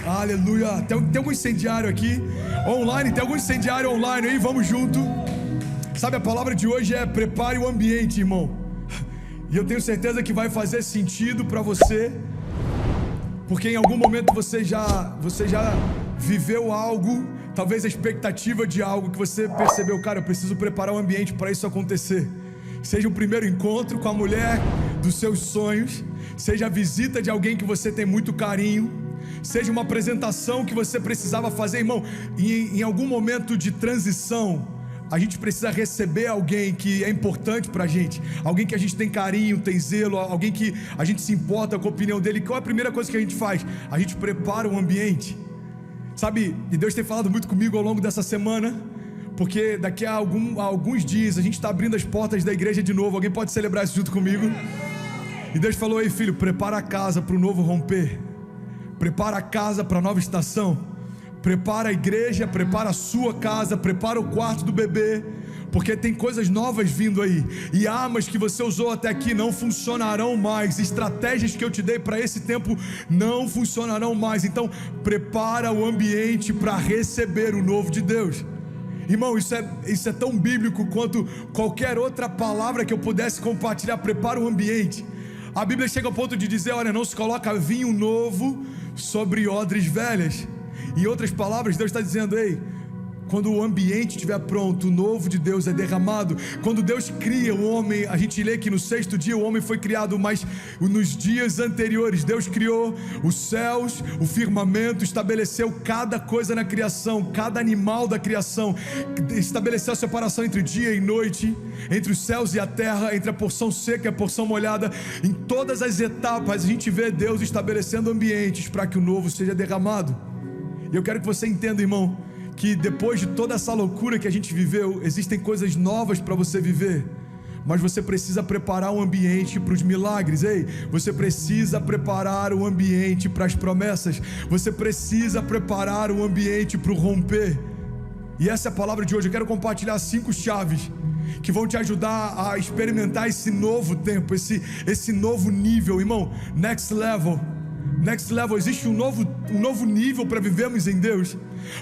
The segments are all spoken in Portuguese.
Aleluia. Tem algum incendiário aqui? Online, tem algum incendiário online aí? Vamos junto. Sabe, a palavra de hoje é prepare o ambiente, irmão. E eu tenho certeza que vai fazer sentido para você, porque em algum momento você já viveu algo, talvez a expectativa de algo que você percebeu, cara, eu preciso preparar o ambiente para isso acontecer. Seja o primeiro encontro com a mulher dos seus sonhos, seja a visita de alguém que você tem muito carinho, seja uma apresentação que você precisava fazer, irmão. Em algum momento de transição, a gente precisa receber alguém que é importante pra gente, alguém que a gente tem carinho, tem zelo, alguém que a gente se importa com a opinião dele. Qual é a primeira coisa que a gente faz? A gente prepara o ambiente, sabe? E Deus tem falado muito comigo ao longo dessa semana, porque daqui a alguns dias a gente está abrindo as portas da igreja de novo. Alguém pode celebrar isso junto comigo? E Deus falou: ei filho, prepara a casa para o novo romper, prepara a casa para a nova estação. Prepara a igreja, prepara a sua casa, prepara o quarto do bebê, porque tem coisas novas vindo aí, e armas que você usou até aqui não funcionarão mais, estratégias que eu te dei para esse tempo não funcionarão mais. Então prepara o ambiente para receber o novo de Deus. Irmão, isso é tão bíblico quanto qualquer outra palavra que eu pudesse compartilhar. Prepara o ambiente. A Bíblia chega ao ponto de dizer: olha, não se coloca vinho novo sobre odres velhas. Em outras palavras, Deus está dizendo: ei, quando o ambiente estiver pronto, o novo de Deus é derramado. Quando Deus cria o homem, a gente lê que no 6º dia o homem foi criado, mas nos dias anteriores Deus criou os céus, o firmamento, estabeleceu cada coisa na criação, cada animal da criação, estabeleceu a separação entre dia e noite, entre os céus e a terra, entre a porção seca e a porção molhada. Em todas as etapas a gente vê Deus estabelecendo ambientes para que o novo seja derramado. E eu quero que você entenda, irmão, que depois de toda essa loucura que a gente viveu, existem coisas novas para você viver, mas você precisa preparar o ambiente para os milagres. Ei, você precisa preparar o ambiente para as promessas, você precisa preparar o ambiente para o romper. E essa é a palavra de hoje. Eu quero compartilhar 5 chaves que vão te ajudar a experimentar esse novo tempo, esse novo nível, irmão. Next level, existe um novo nível para vivermos em Deus.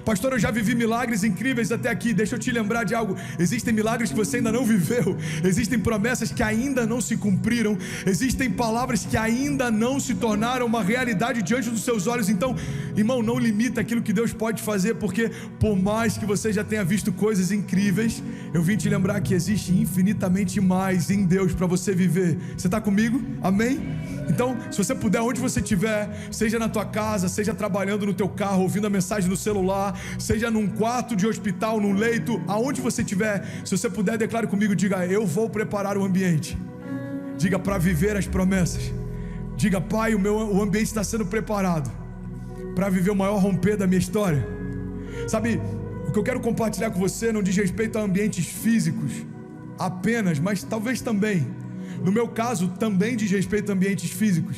Pastor, eu já vivi milagres incríveis até aqui. Deixa eu te lembrar de algo: existem milagres que você ainda não viveu, existem promessas que ainda não se cumpriram, existem palavras que ainda não se tornaram uma realidade diante dos seus olhos. Então, irmão, não limita aquilo que Deus pode fazer, porque por mais que você já tenha visto coisas incríveis, eu vim te lembrar que existe infinitamente mais em Deus para você viver. Você está comigo? Amém? Então, se você puder, onde você estiver, seja na tua casa, seja trabalhando no teu carro, ouvindo a mensagem no celular, seja num quarto de hospital, num leito, aonde você estiver, se você puder, declare comigo, diga: eu vou preparar o ambiente. Diga: para viver as promessas. Diga: Pai, o ambiente está sendo preparado para viver o maior romper da minha história. Sabe, o que eu quero compartilhar com você não diz respeito a ambientes físicos apenas, mas talvez também. No meu caso, também diz respeito a ambientes físicos.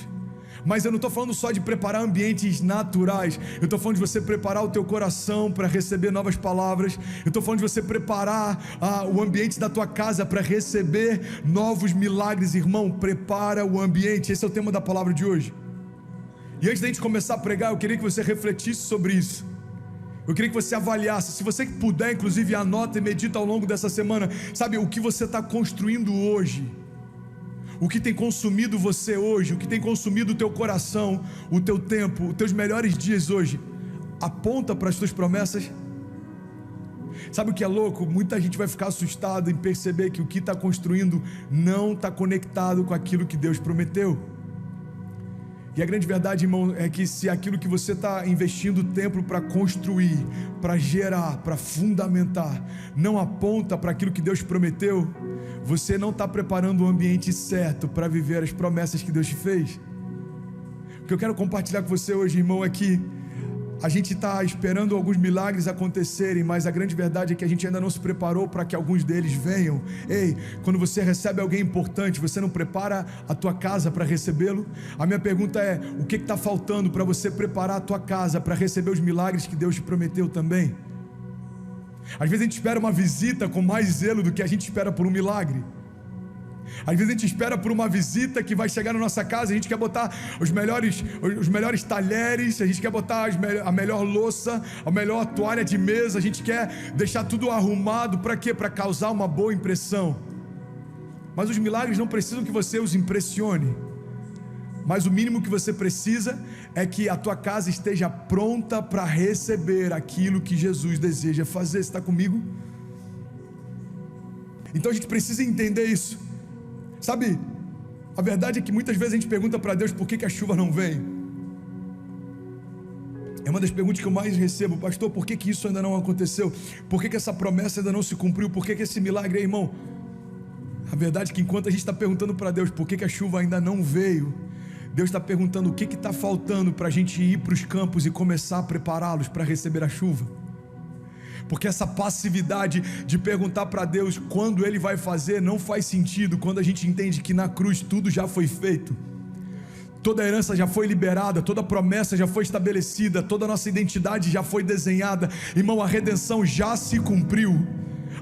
Mas eu não estou falando só de preparar ambientes naturais. Eu estou falando de você preparar o teu coração para receber novas palavras. Eu estou falando de você preparar o ambiente da tua casa para receber novos milagres. Irmão, prepara o ambiente. Esse é o tema da palavra de hoje. E antes da gente começar a pregar, eu queria que você refletisse sobre isso. Eu queria que você avaliasse. Se você puder, inclusive, anota e medita ao longo dessa semana. Sabe, o que você está construindo hoje, o que tem consumido você hoje, o que tem consumido o teu coração, o teu tempo, os teus melhores dias hoje, aponta para as tuas promessas? Sabe o que é louco? Muita gente vai ficar assustada em perceber que o que está construindo não está conectado com aquilo que Deus prometeu. E a grande verdade, irmão, é que se aquilo que você está investindo tempo para construir, para gerar, para fundamentar, não aponta para aquilo que Deus prometeu, você não está preparando o ambiente certo para viver as promessas que Deus te fez. O que eu quero compartilhar com você hoje, irmão, é que a gente está esperando alguns milagres acontecerem, mas a grande verdade é que a gente ainda não se preparou para que alguns deles venham. Ei, quando você recebe alguém importante, você não prepara a tua casa para recebê-lo? A minha pergunta é: o que está faltando para você preparar a tua casa para receber os milagres que Deus te prometeu também? Às vezes a gente espera uma visita com mais zelo do que a gente espera por um milagre. Às vezes a gente espera por uma visita que vai chegar na nossa casa, a gente quer botar os melhores talheres, a gente quer botar a melhor louça, a melhor toalha de mesa, a gente quer deixar tudo arrumado, para quê? Para causar uma boa impressão. Mas os milagres não precisam que você os impressione, mas o mínimo que você precisa é que a tua casa esteja pronta para receber aquilo que Jesus deseja fazer. Você está comigo? Então a gente precisa entender isso. Sabe, a verdade é que muitas vezes a gente pergunta para Deus por que a chuva não vem. É uma das perguntas que eu mais recebo: pastor, por que isso ainda não aconteceu? Por que essa promessa ainda não se cumpriu? Por que esse milagre aí, irmão? A verdade é que enquanto a gente está perguntando para Deus por que a chuva ainda não veio, Deus está perguntando o que está faltando para a gente ir para os campos e começar a prepará-los para receber a chuva. Porque essa passividade de perguntar para Deus quando Ele vai fazer não faz sentido quando a gente entende que na cruz tudo já foi feito, toda a herança já foi liberada, toda a promessa já foi estabelecida, toda a nossa identidade já foi desenhada. Irmão, a redenção já se cumpriu,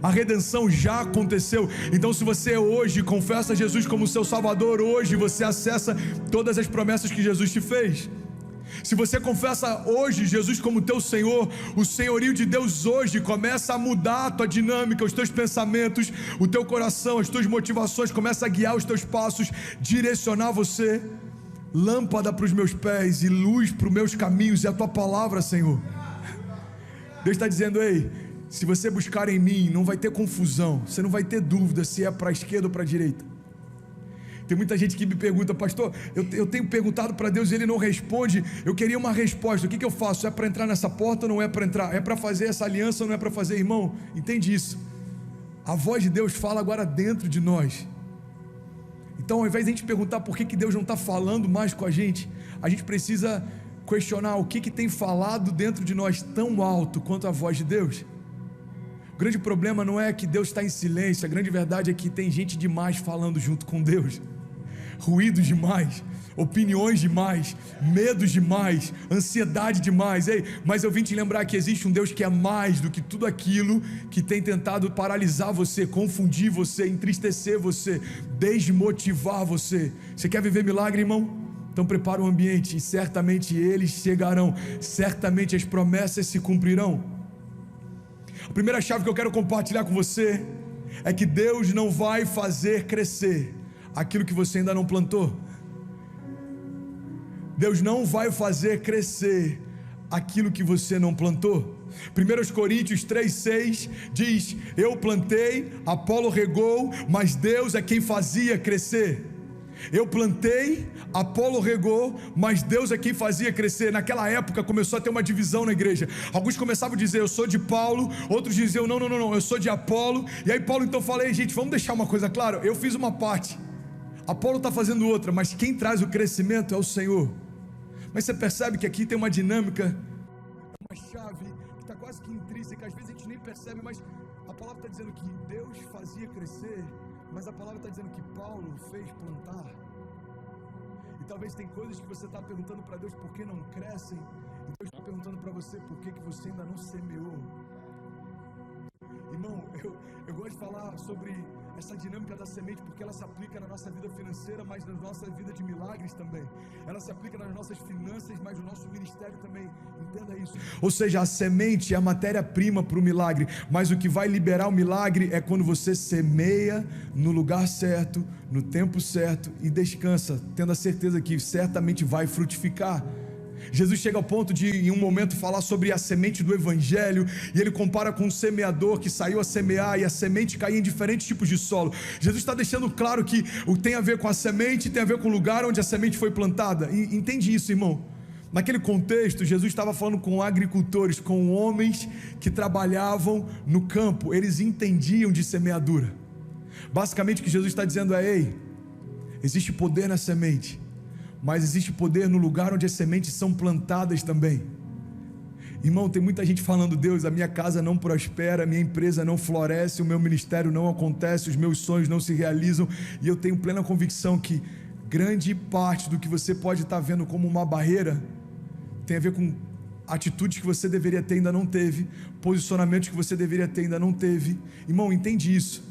a redenção já aconteceu. Então, se você hoje confessa Jesus como seu Salvador, hoje você acessa todas as promessas que Jesus te fez. Se você confessa hoje Jesus como teu Senhor, o senhorio de Deus hoje começa a mudar a tua dinâmica, os teus pensamentos, o teu coração, as tuas motivações, começa a guiar os teus passos, direcionar você. Lâmpada para os meus pés e luz para os meus caminhos é a tua palavra, Senhor. Deus está dizendo: ei, se você buscar em mim, não vai ter confusão, você não vai ter dúvida se é para a esquerda ou para a direita. Tem muita gente que me pergunta: pastor, eu tenho perguntado para Deus e Ele não responde, eu queria uma resposta, o que eu faço? É para entrar nessa porta ou não é para entrar? É para fazer essa aliança ou não é para fazer? Irmão, entende isso? A voz de Deus fala agora dentro de nós. Então, ao invés de a gente perguntar por que Deus não está falando mais com a gente precisa questionar o que tem falado dentro de nós tão alto quanto a voz de Deus. O grande problema não é que Deus está em silêncio, a grande verdade é que tem gente demais falando junto com Deus. Ruídos demais, opiniões demais, medos demais, ansiedade demais. Ei, mas eu vim te lembrar que existe um Deus que é mais do que tudo aquilo que tem tentado paralisar você, confundir você, entristecer você, desmotivar você. Você quer viver milagre, irmão? Então prepara o ambiente e certamente eles chegarão, certamente as promessas se cumprirão. A primeira chave que eu quero compartilhar com você é que Deus não vai fazer crescer aquilo que você ainda não plantou. Deus não vai fazer crescer aquilo que você não plantou. 1 Coríntios 3,6 diz: eu plantei, Apolo regou, mas Deus é quem fazia crescer. Eu plantei, Apolo regou, mas Deus é quem fazia crescer. Naquela época começou a ter uma divisão na igreja. Alguns começavam a dizer: eu sou de Paulo. Outros diziam: não, eu sou de Apolo. E aí Paulo então fala: ei, gente, vamos deixar uma coisa clara, eu fiz uma parte, Apolo está fazendo outra, mas quem traz o crescimento é o Senhor. Mas você percebe que aqui tem uma dinâmica, uma chave que está quase que intrínseca, às vezes a gente nem percebe, mas a palavra está dizendo que Deus fazia crescer, mas a palavra está dizendo que Paulo fez plantar. E talvez tem coisas que você está perguntando para Deus por que não crescem, e Deus está perguntando para você por que você ainda não semeou. Irmão, eu gosto de falar sobre essa dinâmica da semente, porque ela se aplica na nossa vida financeira, mas na nossa vida de milagres também. Ela se aplica nas nossas finanças, mas no nosso ministério também. Entenda isso. Ou seja, a semente é a matéria-prima para o milagre, mas o que vai liberar o milagre é quando você semeia no lugar certo, no tempo certo e descansa, tendo a certeza que certamente vai frutificar. Jesus chega ao ponto de, em um momento, falar sobre a semente do evangelho, e ele compara com um semeador que saiu a semear, e a semente caía em diferentes tipos de solo. Jesus está deixando claro que o que tem a ver com a semente tem a ver com o lugar onde a semente foi plantada. E entende isso, irmão? Naquele contexto, Jesus estava falando com agricultores, com homens que trabalhavam no campo. Eles entendiam de semeadura. Basicamente o que Jesus está dizendo é: ei, existe poder na semente, mas existe poder no lugar onde as sementes são plantadas também. Irmão, tem muita gente falando: Deus, a minha casa não prospera, a minha empresa não floresce, o meu ministério não acontece, os meus sonhos não se realizam. E eu tenho plena convicção que grande parte do que você pode estar vendo como uma barreira tem a ver com atitudes que você deveria ter e ainda não teve, posicionamentos que você deveria ter e ainda não teve. Irmão, entende isso.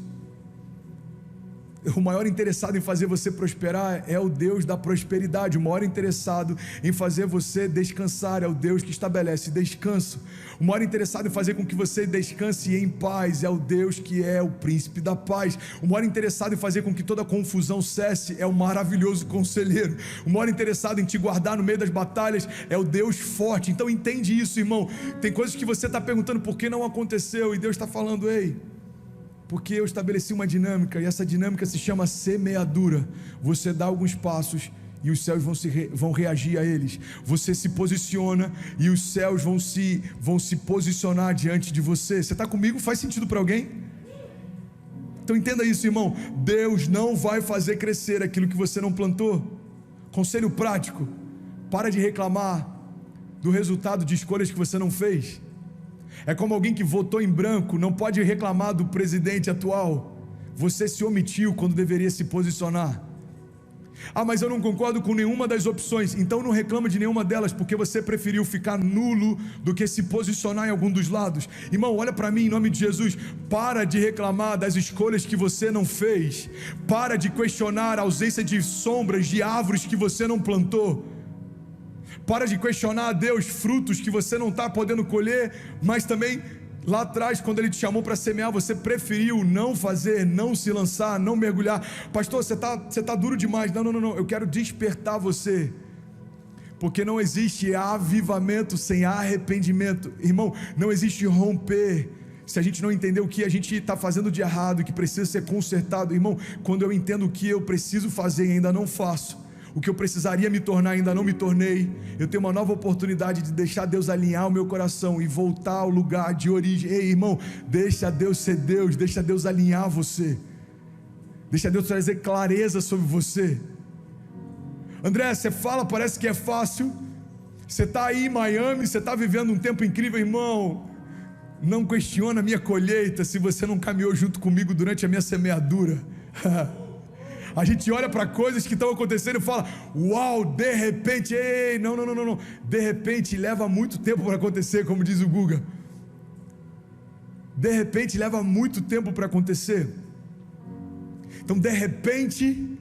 O maior interessado em fazer você prosperar é o Deus da prosperidade. O maior interessado em fazer você descansar é o Deus que estabelece descanso. O maior interessado em fazer com que você descanse em paz é o Deus que é o príncipe da paz. O maior interessado em fazer com que toda confusão cesse é o maravilhoso conselheiro. O maior interessado em te guardar no meio das batalhas é o Deus forte. Então entende isso, irmão. Tem coisas que você está perguntando por que não aconteceu, e Deus está falando: ei, porque eu estabeleci uma dinâmica, e essa dinâmica se chama semeadura. Você dá alguns passos e os céus vão reagir a eles. Você se posiciona e os céus vão se posicionar diante de você. Você está comigo? Faz sentido para alguém? Então entenda isso, irmão. Deus não vai fazer crescer aquilo que você não plantou. Conselho prático: para de reclamar do resultado de escolhas que você não fez. É como alguém que votou em branco, não pode reclamar do presidente atual. Você se omitiu quando deveria se posicionar. Ah, mas eu não concordo com nenhuma das opções. Então não reclama de nenhuma delas, porque você preferiu ficar nulo do que se posicionar em algum dos lados. Irmão, olha para mim em nome de Jesus. Para de reclamar das escolhas que você não fez. Para de questionar a ausência de sombras de árvores que você não plantou. Para de questionar a Deus frutos que você não está podendo colher, mas também lá atrás, quando Ele te chamou para semear, você preferiu não fazer, não se lançar, não mergulhar. Pastor, você tá duro demais. Não, eu quero despertar você, porque não existe avivamento sem arrependimento. Irmão, não existe romper se a gente não entender o que a gente está fazendo de errado, que precisa ser consertado. Irmão, quando eu entendo o que eu preciso fazer e ainda não faço, o que eu precisaria me tornar, ainda não me tornei, eu tenho uma nova oportunidade de deixar Deus alinhar o meu coração e voltar ao lugar de origem. Ei, irmão, deixa Deus ser Deus, deixa Deus alinhar você, deixa Deus trazer clareza sobre você. André, você fala, parece que é fácil, você está aí em Miami, você está vivendo um tempo incrível. Irmão, não questiona a minha colheita se você não caminhou junto comigo durante a minha semeadura. A gente olha para coisas que estão acontecendo e fala: uau, de repente. Ei, não, de repente leva muito tempo para acontecer, como diz o Guga. De repente leva muito tempo para acontecer. Então, de repente,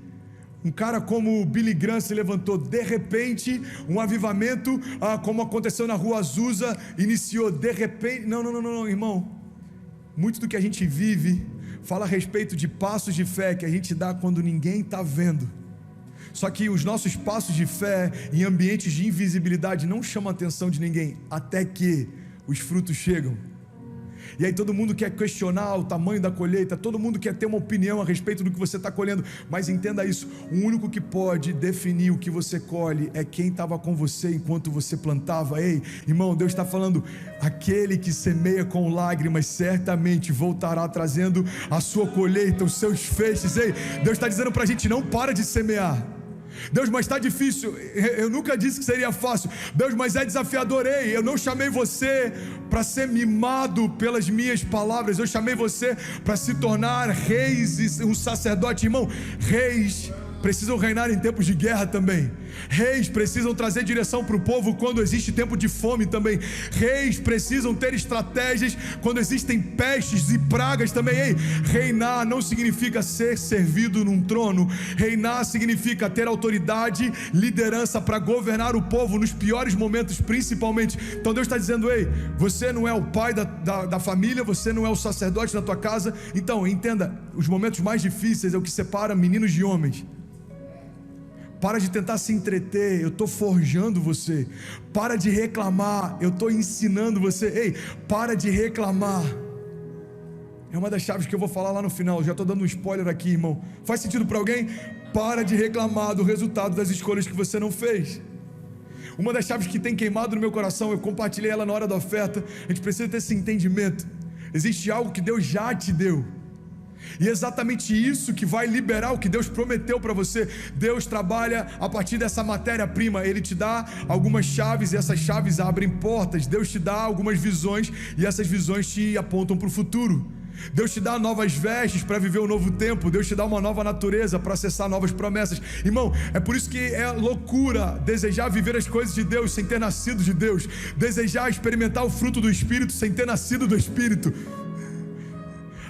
um cara como o Billy Graham se levantou. De repente, um avivamento, como aconteceu na Rua Azusa, iniciou. De repente, não, irmão. Muito do que a gente vive fala a respeito de passos de fé que a gente dá quando ninguém está vendo. Só que os nossos passos de fé em ambientes de invisibilidade não chamam a atenção de ninguém, até que os frutos chegam. E aí todo mundo quer questionar o tamanho da colheita, todo mundo quer ter uma opinião a respeito do que você está colhendo, mas entenda isso: o único que pode definir o que você colhe é quem estava com você enquanto você plantava. Ei, irmão, Deus está falando: aquele que semeia com lágrimas certamente voltará trazendo a sua colheita, os seus feixes. Ei, Deus está dizendo para a gente: não para de semear. Deus, mas está difícil. Eu nunca disse que seria fácil. Deus, mas é desafiador. Ei, eu não chamei você para ser mimado pelas minhas palavras. Eu chamei você para se tornar reis e um sacerdote. Irmão, reis precisam reinar em tempos de guerra também. Reis precisam trazer direção para o povo quando existe tempo de fome também. Reis precisam ter estratégias quando existem pestes e pragas também. Ei, reinar não significa ser servido num trono. Reinar significa ter autoridade, liderança para governar o povo nos piores momentos, principalmente. Então Deus está dizendo: ei, você não é o pai da família, você não é o sacerdote na tua casa. Então entenda, os momentos mais difíceis é o que separa meninos de homens. Para de tentar se entreter, eu estou forjando você. Para de reclamar, eu estou ensinando você. Ei, para de reclamar. É uma das chaves que eu vou falar lá no final. Já estou dando um spoiler aqui, irmão. Faz sentido para alguém? Para de reclamar do resultado das escolhas que você não fez. Uma das chaves que tem queimado no meu coração, eu compartilhei ela na hora da oferta. A gente precisa ter esse entendimento. Existe algo que Deus já te deu, e é exatamente isso que vai liberar o que Deus prometeu para você. Deus trabalha a partir dessa matéria-prima. Ele te dá algumas chaves e essas chaves abrem portas. Deus te dá algumas visões e essas visões te apontam para o futuro. Deus te dá novas vestes para viver um novo tempo. Deus te dá uma nova natureza para acessar novas promessas. Irmão, é por isso que é loucura desejar viver as coisas de Deus sem ter nascido de Deus, desejar experimentar o fruto do Espírito sem ter nascido do Espírito.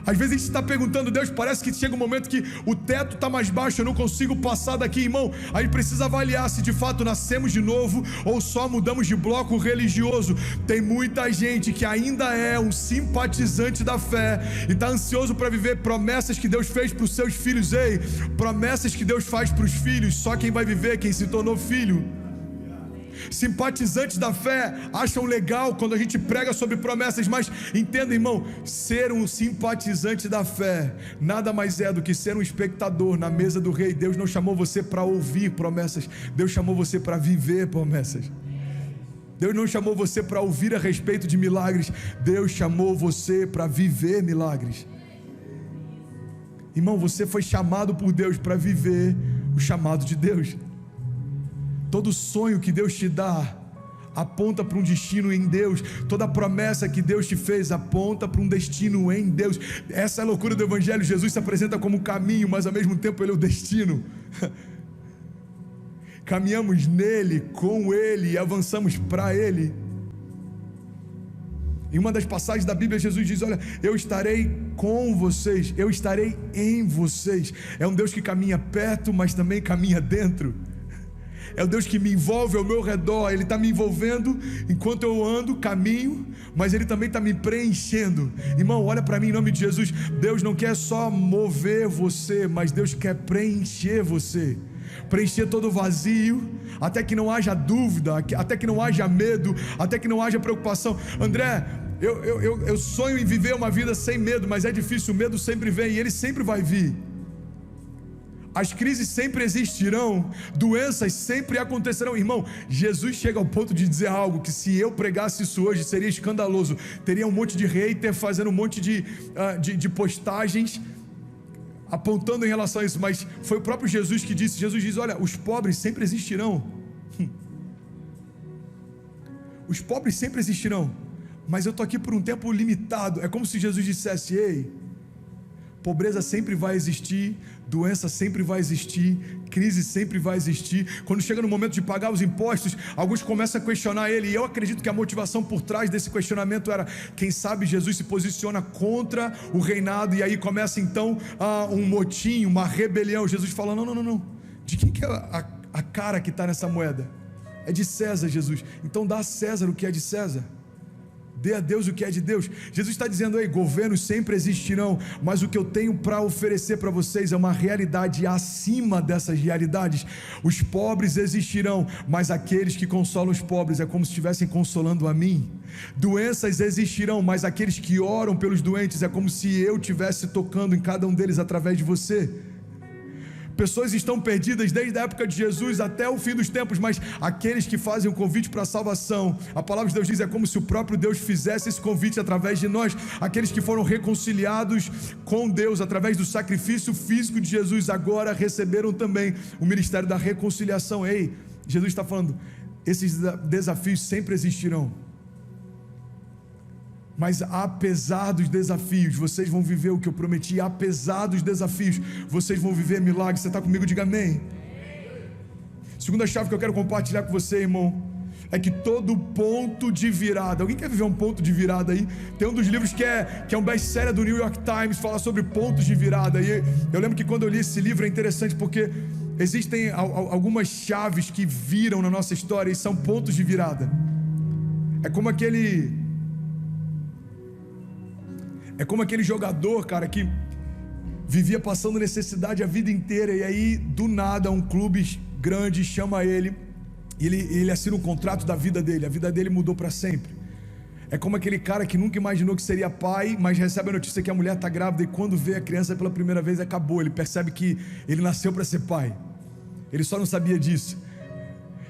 Às vezes a gente está perguntando, Deus, parece que chega um momento que o teto está mais baixo, eu não consigo passar daqui, irmão. A gente precisa avaliar se de fato nascemos de novo ou só mudamos de bloco religioso. Tem muita gente que ainda é um simpatizante da fé e está ansioso para viver promessas que Deus fez para os seus filhos. Ei, promessas que Deus faz para os filhos, só quem vai viver, quem se tornou filho. Simpatizantes da fé acham legal quando a gente prega sobre promessas, mas entenda, irmão, ser um simpatizante da fé nada mais é do que ser um espectador na mesa do rei. Deus não chamou você para ouvir promessas, Deus chamou você para viver promessas. Deus não chamou você para ouvir a respeito de milagres, Deus chamou você para viver milagres. Irmão, você foi chamado por Deus para viver o chamado de Deus. Todo sonho que Deus te dá aponta para um destino em Deus. Toda promessa que Deus te fez aponta para um destino em Deus. Essa é a loucura do Evangelho. Jesus se apresenta como o caminho, mas ao mesmo tempo Ele é o destino. Caminhamos nele, com Ele e avançamos para Ele. Em uma das passagens da Bíblia, Jesus diz: olha, eu estarei com vocês, eu estarei em vocês. É um Deus que caminha perto, mas também caminha dentro. É o Deus que me envolve ao meu redor. Ele está me envolvendo enquanto eu ando, caminho, mas Ele também está me preenchendo. Irmão, olha para mim em nome de Jesus. Deus não quer só mover você, mas Deus quer preencher você. Preencher todo o vazio, até que não haja dúvida, até que não haja medo, até que não haja preocupação. André, eu sonho em viver uma vida sem medo, mas é difícil, o medo sempre vem e ele sempre vai vir. As crises sempre existirão, doenças sempre acontecerão. Irmão, Jesus chega ao ponto de dizer algo que se eu pregasse isso hoje seria escandaloso. Teria um monte de hater fazendo um monte de postagens apontando em relação a isso, mas foi o próprio Jesus que disse. Jesus diz: olha, os pobres sempre existirão. Os pobres sempre existirão, mas eu estou aqui por um tempo limitado. É como se Jesus dissesse: ei, pobreza sempre vai existir, doença sempre vai existir, crise sempre vai existir. Quando chega no momento de pagar os impostos, alguns começam a questionar Ele, e eu acredito que a motivação por trás desse questionamento era: quem sabe Jesus se posiciona contra o reinado, e aí começa então um motim, uma rebelião. Jesus fala: não, de quem que é a cara que está nessa moeda? É de César, Jesus. Então dá a César o que é de César, dê a Deus o que é de Deus. Jesus está dizendo: ei, governos sempre existirão, mas o que eu tenho para oferecer para vocês é uma realidade acima dessas realidades. Os pobres existirão, mas aqueles que consolam os pobres é como se estivessem consolando a mim. Doenças existirão, mas aqueles que oram pelos doentes é como se eu estivesse tocando em cada um deles através de você. Pessoas estão perdidas desde a época de Jesus até o fim dos tempos, mas aqueles que fazem o convite para a salvação, a palavra de Deus diz, é como se o próprio Deus fizesse esse convite através de nós. Aqueles que foram reconciliados com Deus através do sacrifício físico de Jesus, agora receberam também o ministério da reconciliação. Ei, Jesus está falando: esses desafios sempre existirão, mas apesar dos desafios, vocês vão viver o que eu prometi. Apesar dos desafios, vocês vão viver milagres. Você está comigo? Diga amém. Segunda chave que eu quero compartilhar com você, irmão, é que todo ponto de virada, alguém quer viver um ponto de virada aí? Tem um dos livros que é um best-seller do New York Times, fala sobre pontos de virada, e eu lembro que quando eu li esse livro é interessante porque existem algumas chaves que viram na nossa história e são pontos de virada. É como aquele jogador, cara, que vivia passando necessidade a vida inteira, e aí do nada um clube grande chama ele, e ele assina um contrato da vida dele. A vida dele mudou para sempre. É como aquele cara que nunca imaginou que seria pai, mas recebe a notícia que a mulher está grávida, e quando vê a criança pela primeira vez, acabou. Ele percebe que ele nasceu para ser pai, ele só não sabia disso.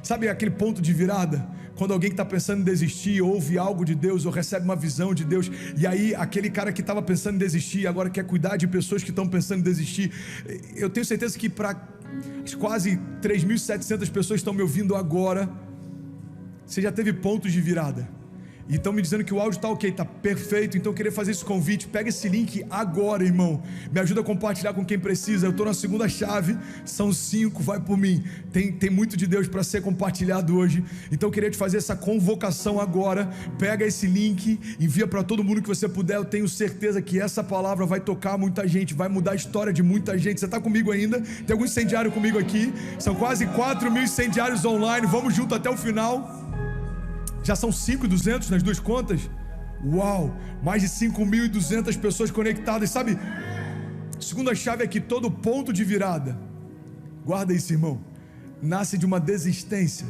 Sabe aquele ponto de virada? Quando alguém que está pensando em desistir ouve algo de Deus ou recebe uma visão de Deus, e aí aquele cara que estava pensando em desistir agora quer cuidar de pessoas que estão pensando em desistir. Eu tenho certeza que para quase 3.700 pessoas que estão me ouvindo agora, você já teve pontos de virada. E estão me dizendo que o áudio está ok, está perfeito. Então eu queria fazer esse convite. Pega esse link agora, irmão. Me ajuda a compartilhar com quem precisa. Eu estou na segunda chave, são 5, vai por mim. Tem muito de Deus para ser compartilhado hoje. Então eu queria te fazer essa convocação agora. Pega esse link, envia para todo mundo que você puder. Eu tenho certeza que essa palavra vai tocar muita gente, vai mudar a história de muita gente. Você está comigo ainda? Tem algum incendiário comigo aqui? São quase 4 mil incendiários online. Vamos junto até o final. Já são 5.200 nas duas contas? Uau! Mais de 5.200 pessoas conectadas, sabe? Segunda chave é que todo ponto de virada, guarda isso, irmão, nasce de uma desistência.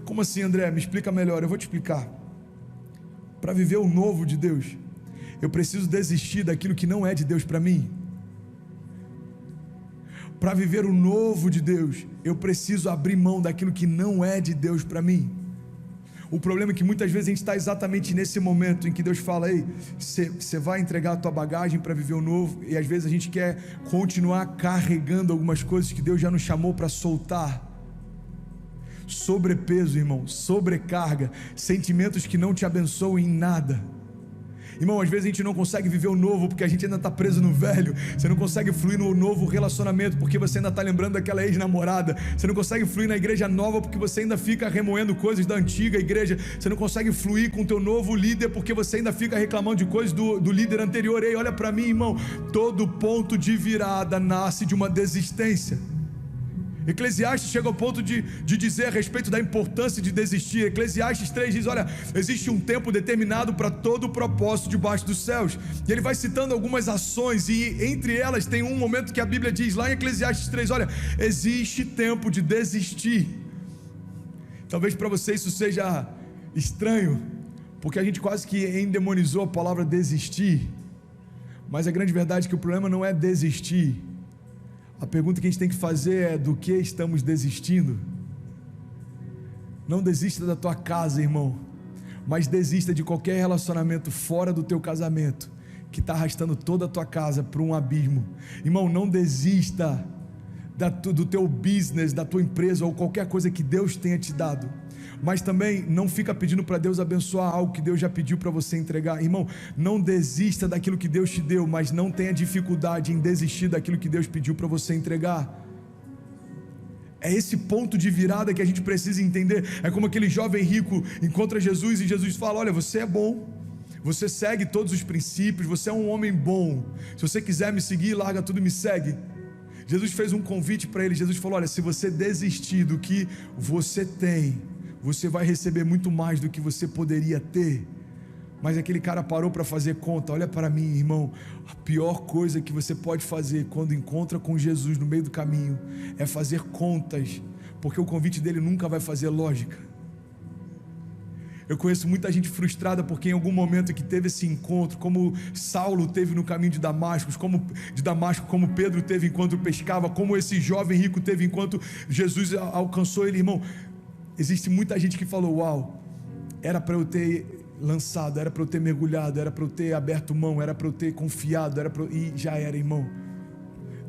Como assim, André? Me explica melhor. Eu vou te explicar. Para viver o novo de Deus, eu preciso desistir daquilo que não é de Deus para mim. Para viver o novo de Deus, eu preciso abrir mão daquilo que não é de Deus para mim. O problema é que muitas vezes a gente está exatamente nesse momento em que Deus fala: ei, você vai entregar a tua bagagem para viver o novo, e às vezes a gente quer continuar carregando algumas coisas que Deus já nos chamou para soltar. Sobrepeso, irmão, sobrecarga, sentimentos que não te abençoam em nada. Irmão, às vezes a gente não consegue viver o novo porque a gente ainda está preso no velho. Você não consegue fluir no novo relacionamento porque você ainda está lembrando daquela ex-namorada. Você não consegue fluir na igreja nova porque você ainda fica remoendo coisas da antiga igreja. Você não consegue fluir com o teu novo líder porque você ainda fica reclamando de coisas do líder anterior. Ei, olha para mim, irmão, todo ponto de virada nasce de uma desistência. Eclesiastes chega ao ponto de dizer a respeito da importância de desistir. Eclesiastes 3 diz: olha, existe um tempo determinado para todo o propósito debaixo dos céus. E ele vai citando algumas ações, e entre elas tem um momento que a Bíblia diz lá em Eclesiastes 3, olha, existe tempo de desistir. Talvez para você isso seja estranho, porque a gente quase que endemonizou a palavra desistir. Mas a grande verdade é que o problema não é desistir. A pergunta que a gente tem que fazer é: do que estamos desistindo? Não desista da tua casa, irmão, mas desista de qualquer relacionamento fora do teu casamento que está arrastando toda a tua casa para um abismo. Irmão, não desista do teu business, da tua empresa ou qualquer coisa que Deus tenha te dado. Mas também não fica pedindo para Deus abençoar algo que Deus já pediu para você entregar. Irmão, não desista daquilo que Deus te deu, mas não tenha dificuldade em desistir daquilo que Deus pediu para você entregar. É esse ponto de virada que a gente precisa entender. É como aquele jovem rico encontra Jesus e Jesus fala: olha, você é bom, você segue todos os princípios, você é um homem bom, se você quiser me seguir, larga tudo e me segue. Jesus fez um convite para ele. Jesus falou: olha, se você desistir do que você tem, você vai receber muito mais do que você poderia ter. Mas aquele cara parou para fazer conta. Olha para mim, irmão, a pior coisa que você pode fazer quando encontra com Jesus no meio do caminho é fazer contas, porque o convite dele nunca vai fazer lógica. Eu conheço muita gente frustrada porque em algum momento que teve esse encontro, como Saulo teve no caminho de Damasco, como Pedro teve enquanto pescava, como esse jovem rico teve enquanto Jesus alcançou ele, irmão. Existe muita gente que falou: uau, era para eu ter lançado, era para eu ter mergulhado, era para eu ter aberto mão, era para eu ter confiado, e já era, irmão.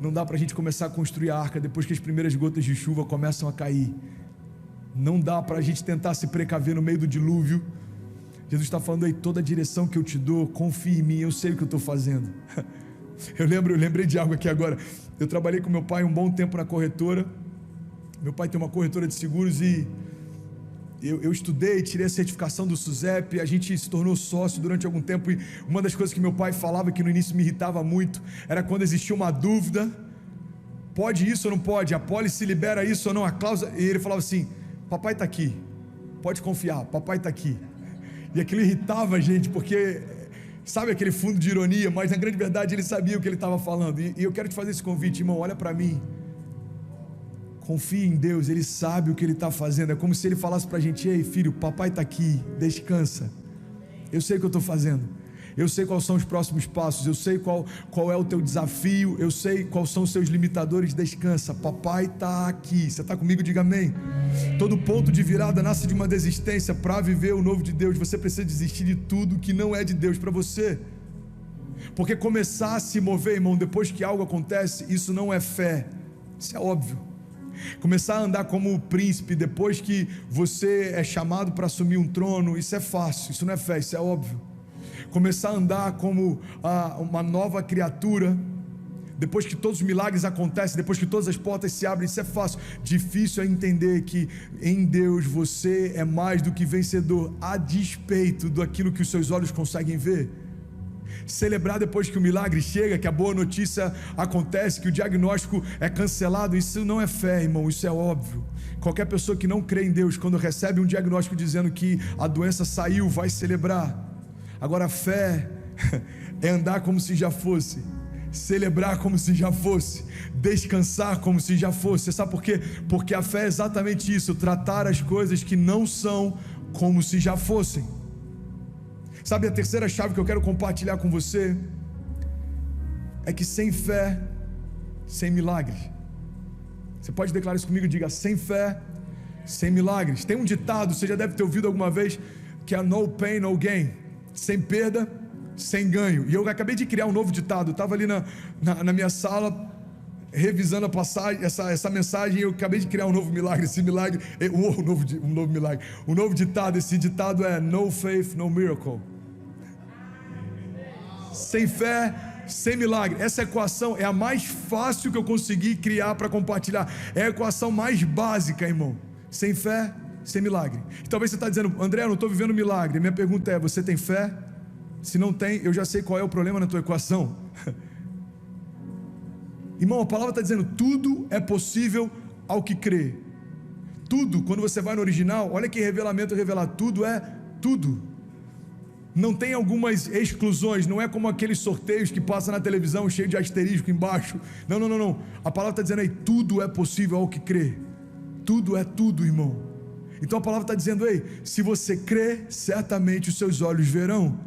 Não dá para a gente começar a construir a arca depois que as primeiras gotas de chuva começam a cair. Não dá para a gente tentar se precaver no meio do dilúvio. Jesus está falando aí: toda a direção que eu te dou, confie em mim, eu sei o que eu estou fazendo. Eu lembrei de algo aqui agora. Eu trabalhei com meu pai um bom tempo na corretora. Meu pai tem uma corretora de seguros e eu estudei, tirei a certificação do SUSEP, a gente se tornou sócio durante algum tempo, e uma das coisas que meu pai falava que no início me irritava muito, era quando existia uma dúvida: pode isso ou não pode, a pólice libera isso ou não, a cláusula, e ele falava assim: papai está aqui, pode confiar, papai está aqui. E aquilo irritava a gente, porque sabe aquele fundo de ironia, mas na grande verdade ele sabia o que ele estava falando. E eu quero te fazer esse convite, irmão, olha para mim, confie em Deus, Ele sabe o que Ele está fazendo. É como se Ele falasse para a gente: ei filho, papai está aqui, descansa, eu sei o que eu estou fazendo, eu sei quais são os próximos passos, eu sei qual é o teu desafio, eu sei quais são os seus limitadores, descansa, papai está aqui. Você está comigo? Diga amém. Todo ponto de virada nasce de uma desistência. Para viver o novo de Deus, você precisa desistir de tudo que não é de Deus para você, porque começar a se mover, irmão, depois que algo acontece, isso não é fé, isso é óbvio. Começar a andar como príncipe depois que você é chamado para assumir um trono, isso é fácil, isso não é fé, isso é óbvio. Começar a andar como uma nova criatura depois que todos os milagres acontecem, depois que todas as portas se abrem, isso é fácil. Difícil é entender que em Deus você é mais do que vencedor, a despeito daquilo que os seus olhos conseguem ver. Celebrar depois que o milagre chega, que a boa notícia acontece, que o diagnóstico é cancelado, isso não é fé, irmão, isso é óbvio. Qualquer pessoa que não crê em Deus, quando recebe um diagnóstico dizendo que a doença saiu, vai celebrar. Agora a fé é andar como se já fosse, celebrar como se já fosse, descansar como se já fosse. Você sabe por quê? Porque a fé é exatamente isso, tratar as coisas que não são como se já fossem. Sabe, a terceira chave que eu quero compartilhar com você é que sem fé, sem milagres. Você pode declarar isso comigo? Diga: sem fé, sem milagres. Tem um ditado, você já deve ter ouvido alguma vez, que é no pain, no gain. Sem perda, sem ganho. E eu acabei de criar um novo ditado. Eu estava ali na minha sala revisando a passagem, essa mensagem, e eu acabei de criar um novo milagre. Esse milagre, um novo milagre, um novo ditado. Esse ditado é: no faith, no miracle. Sem fé, sem milagre. Essa equação é a mais fácil que eu consegui criar para compartilhar. É a equação mais básica, irmão. Sem fé, sem milagre. E talvez você está dizendo: André, eu não estou vivendo milagre. Minha pergunta é: você tem fé? Se não tem, eu já sei qual é o problema na tua equação. Irmão, a palavra está dizendo: tudo é possível ao que crê. Tudo, quando você vai no original, olha que revelamento revelar, tudo é tudo. Não tem algumas exclusões, não é como aqueles sorteios que passa na televisão cheio de asterisco embaixo. Não. A palavra está dizendo aí: tudo é possível ao que crê. Tudo é tudo, irmão. Então a palavra está dizendo: ei, se você crê, certamente os seus olhos verão.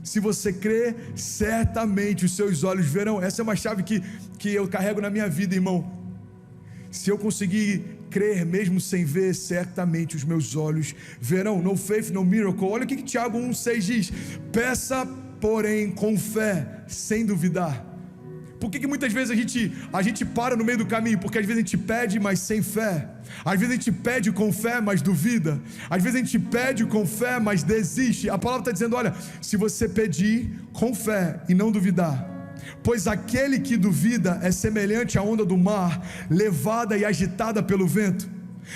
Se você crê, certamente os seus olhos verão. Essa é uma chave que eu carrego na minha vida, irmão. Se eu conseguir crer mesmo sem ver, certamente os meus olhos verão. No faith, no miracle. Olha o que Tiago 1,6 diz: peça, porém, com fé, sem duvidar. Por que muitas vezes a gente para no meio do caminho? Porque às vezes a gente pede, mas sem fé. Às vezes a gente pede com fé, mas duvida. Às vezes a gente pede com fé, mas desiste. A palavra está dizendo: olha, se você pedir com fé e não duvidar, pois aquele que duvida é semelhante à onda do mar, levada e agitada pelo vento.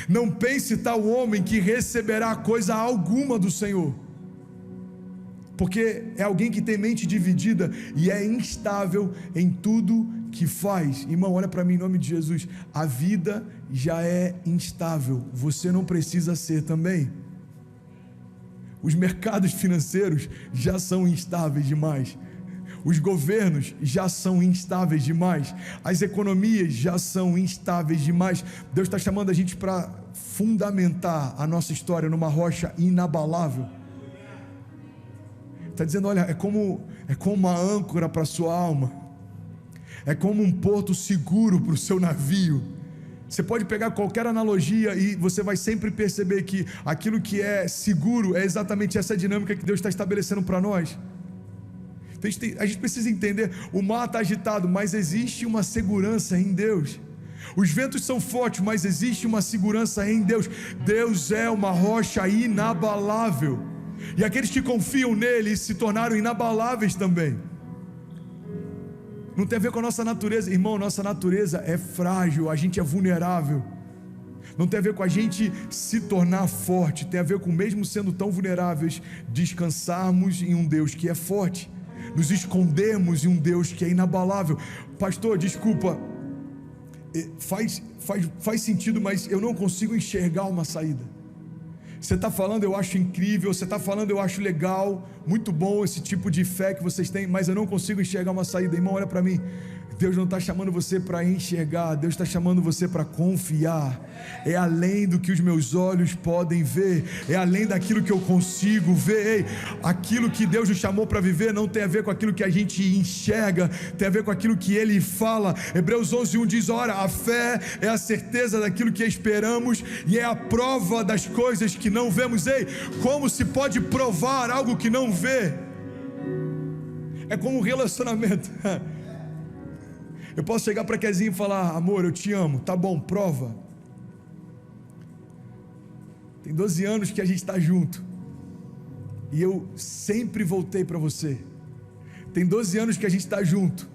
Não pense tal homem que receberá coisa alguma do Senhor, porque é alguém que tem mente dividida e é instável em tudo que faz. Irmão, olha para mim em nome de Jesus. A vida já é instável, você não precisa ser também. Os mercados financeiros já são instáveis demais. Os governos já são instáveis demais. As economias já são instáveis demais. Deus está chamando a gente para fundamentar a nossa história numa rocha inabalável. Está dizendo: olha, é como uma âncora para a sua alma. É como um porto seguro para o seu navio. Você pode pegar qualquer analogia e você vai sempre perceber que aquilo que é seguro é exatamente essa dinâmica que Deus está estabelecendo para nós. A gente precisa entender: o mar está agitado, mas existe uma segurança em Deus. Os ventos são fortes, mas existe uma segurança em Deus. Deus é uma rocha inabalável, e aqueles que confiam nele se tornaram inabaláveis também. Não tem a ver com a nossa natureza, irmão. Nossa natureza é frágil, a gente é vulnerável. Não tem a ver com a gente se tornar forte, tem a ver com, mesmo sendo tão vulneráveis, descansarmos em um Deus que é forte, nos escondermos em um Deus que é inabalável. Pastor, desculpa, faz sentido, mas eu não consigo enxergar uma saída. Você está falando, eu acho incrível, você está falando, eu acho legal, muito bom esse tipo de fé que vocês têm, mas eu não consigo enxergar uma saída. Irmão, olha para mim. Deus não está chamando você para enxergar, Deus está chamando você para confiar. É além do que os meus olhos podem ver, é além daquilo que eu consigo ver. Ei, aquilo que Deus nos chamou para viver não tem a ver com aquilo que a gente enxerga, tem a ver com aquilo que Ele fala. Hebreus 11:1 diz: ora, a fé é a certeza daquilo que esperamos e é a prova das coisas que não vemos. Ei, como se pode provar algo que não vê? É como um relacionamento. Eu posso chegar para Kezinho e falar: amor, eu te amo. Tá bom, prova. Tem 12 anos que a gente está junto. E eu sempre voltei para você. Tem 12 anos que a gente está junto.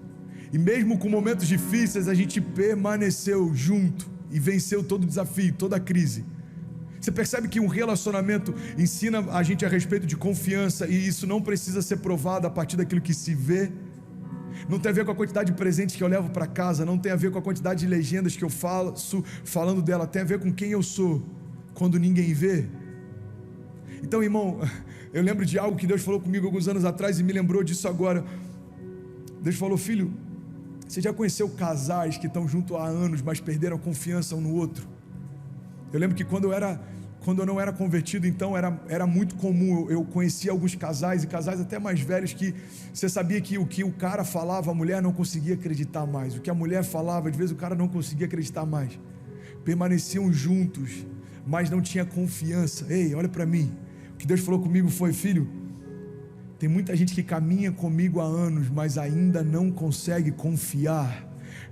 E mesmo com momentos difíceis, a gente permaneceu junto e venceu todo o desafio, toda a crise. Você percebe que um relacionamento ensina a gente a respeito de confiança, e isso não precisa ser provado a partir daquilo que se vê. Não tem a ver com a quantidade de presentes que eu levo para casa, não tem a ver com a quantidade de legendas que eu faço falando dela, tem a ver com quem eu sou quando ninguém vê. Então, irmão, eu lembro de algo que Deus falou comigo alguns anos atrás e me lembrou disso agora. Deus falou: filho, você já conheceu casais que estão juntos há anos, mas perderam a confiança um no outro? Eu lembro que quando eu não era convertido, então era muito comum, eu conhecia alguns casais, e casais até mais velhos, que você sabia que o que o cara falava, a mulher não conseguia acreditar mais, o que a mulher falava, às vezes o cara não conseguia acreditar mais, permaneciam juntos, mas não tinha confiança. Ei, olha para mim, o que Deus falou comigo foi: filho, tem muita gente que caminha comigo há anos, mas ainda não consegue confiar.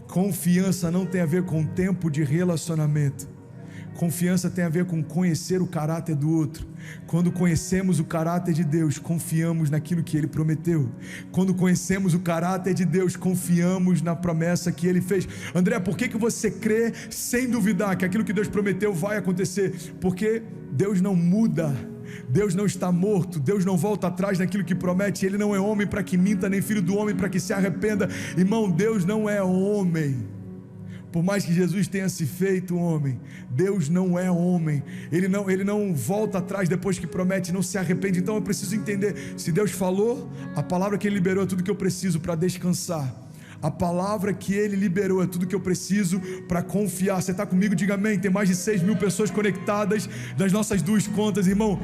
Confiança não tem a ver com tempo de relacionamento. Confiança tem a ver com conhecer o caráter do outro. Quando conhecemos o caráter de Deus, confiamos naquilo que Ele prometeu. Quando conhecemos o caráter de Deus, confiamos na promessa que Ele fez. André, por que você crê sem duvidar que aquilo que Deus prometeu vai acontecer? Porque Deus não muda, Deus não está morto, Deus não volta atrás naquilo que promete. Ele não é homem para que minta, nem filho do homem para que se arrependa. Irmão, Deus não é homem. Por mais que Jesus tenha se feito homem, Deus não é homem. Ele não volta atrás depois que promete, não se arrepende. Então eu preciso entender: se Deus falou, a palavra que Ele liberou é tudo que eu preciso para descansar. A palavra que Ele liberou é tudo que eu preciso para confiar. Você está comigo? Diga amém. Tem mais de 6.000 pessoas conectadas nas nossas duas contas, irmão.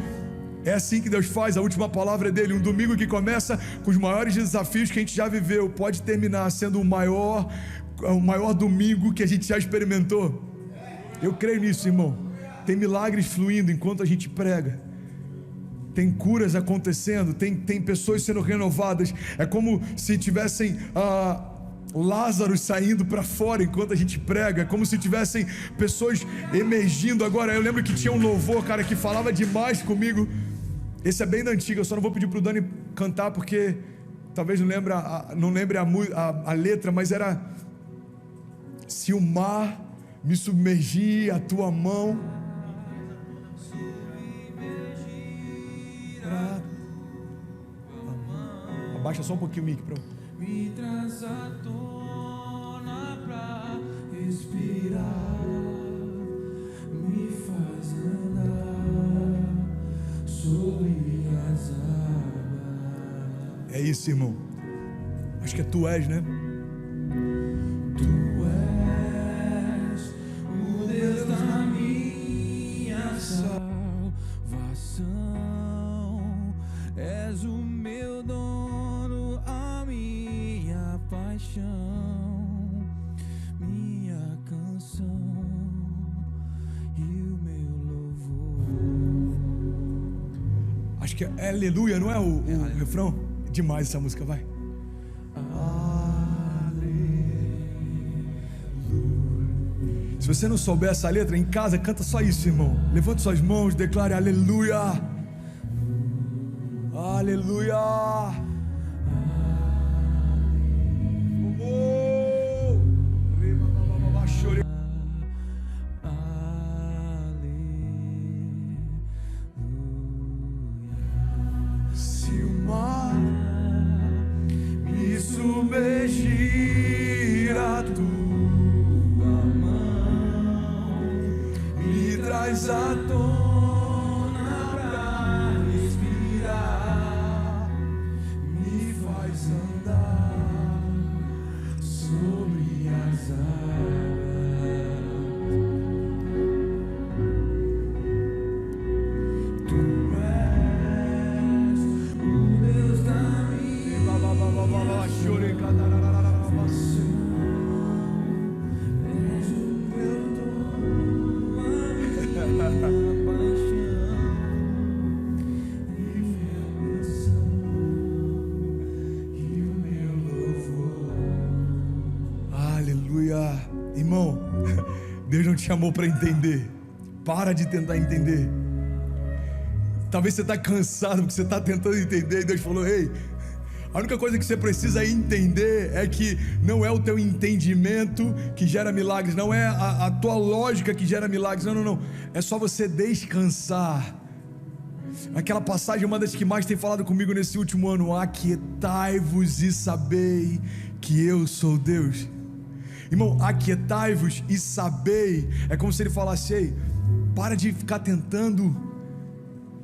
É assim que Deus faz. A última palavra é dele. Um domingo que começa com os maiores desafios que a gente já viveu, pode terminar sendo o maior domingo que a gente já experimentou. Eu creio nisso, irmão. Tem milagres fluindo enquanto a gente prega, tem curas acontecendo, tem pessoas sendo renovadas. É como se tivessem Lázaro saindo para fora enquanto a gente prega, como se tivessem pessoas emergindo agora. Eu lembro que tinha um louvor, cara, que falava demais comigo. Esse é bem da antiga, eu só não vou pedir pro Dani cantar porque talvez não lembre a letra, mas era: se o mar me submergir, a tua mão abaixa só um pouquinho o mic para me traz à tona pra respirar, me faz andar sobre as águas. É isso, irmão. Acho que é Tu És, né? Tu és o Deus da minha salvação, és o meu dono, a minha paixão, minha canção e o meu louvor. Acho que é Aleluia, não é o refrão? Demais essa música, vai. Se você não souber essa letra, em casa canta só isso, irmão. Levante suas mãos, declare aleluia. Aleluia. Se o mar me submergir, a tua mão me traz à tona pra respirar, me faz andar sobre as águas. Tu és o Deus da minha salvação. És o meu dono, a minha paixão e minha canção e o meu louvor. Aleluia. Irmão, Deus não te chamou para entender. Para de tentar entender. Talvez você está cansado porque você está tentando entender, e Deus falou: ei, a única coisa que você precisa entender é que não é o teu entendimento que gera milagres, não é a tua lógica que gera milagres, não, é só você descansar. Aquela passagem é uma das que mais tem falado comigo nesse último ano: aquietai-vos e sabei que eu sou Deus. Irmão, aquietai-vos e sabei, é como se ele falasse: ei, para de ficar tentando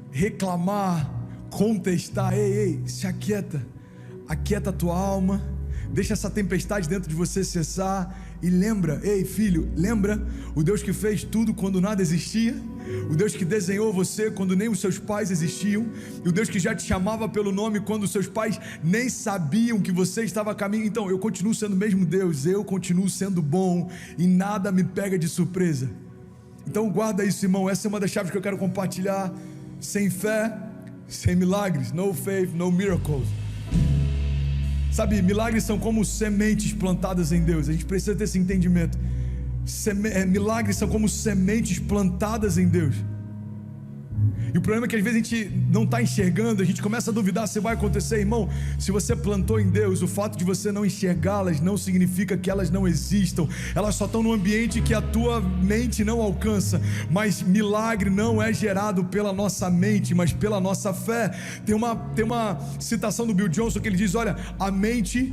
reclamar, contestar, ei, se aquieta a tua alma, deixa essa tempestade dentro de você cessar, e lembra, ei filho, lembra o Deus que fez tudo quando nada existia, o Deus que desenhou você quando nem os seus pais existiam, e o Deus que já te chamava pelo nome quando os seus pais nem sabiam que você estava a caminho. Então, eu continuo sendo o mesmo Deus, eu continuo sendo bom, e nada me pega de surpresa. Então guarda isso, irmão, essa é uma das chaves que eu quero compartilhar. Sem fé, sem milagres, no faith, no miracles. Sabe, milagres são como sementes plantadas em Deus, a gente precisa ter esse entendimento. Milagres são como sementes plantadas em Deus. E o problema é que às vezes a gente não está enxergando, a gente começa a duvidar se vai acontecer. Irmão, se você plantou em Deus, o fato de você não enxergá-las não significa que elas não existam. Elas só estão no ambiente que a tua mente não alcança. Mas milagre não é gerado pela nossa mente, mas pela nossa fé. Tem uma citação do Bill Johnson que ele diz: olha, a mente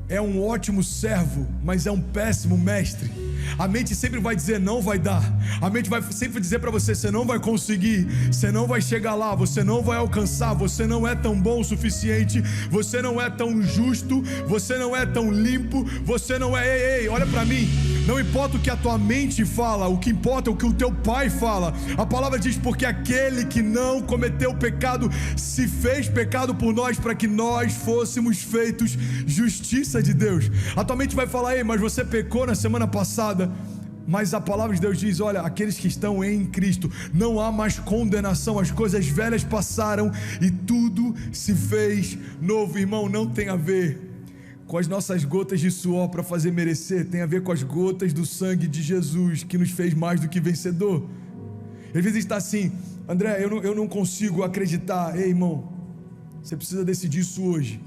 é um ótimo servo, mas é um péssimo mestre. A mente sempre vai dizer: não vai dar. A mente vai sempre dizer para você: você não vai conseguir, você não vai chegar lá, você não vai alcançar, você não é tão bom o suficiente, você não é tão justo, você não é tão limpo, você não é. Ei, olha para mim, não importa o que a tua mente fala, o que importa é o que o teu pai fala. A palavra diz: porque aquele que não cometeu pecado se fez pecado por nós, para que nós fôssemos feitos justiça de Deus. A tua mente vai falar: ei, mas você pecou na semana passada. Mas a palavra de Deus diz: olha, aqueles que estão em Cristo, não há mais condenação, as coisas velhas passaram e tudo se fez novo. Irmão, não tem a ver com as nossas gotas de suor para fazer merecer, tem a ver com as gotas do sangue de Jesus, que nos fez mais do que vencedor. Às vezes está assim: André, eu não consigo acreditar. Ei, irmão, você precisa decidir isso hoje.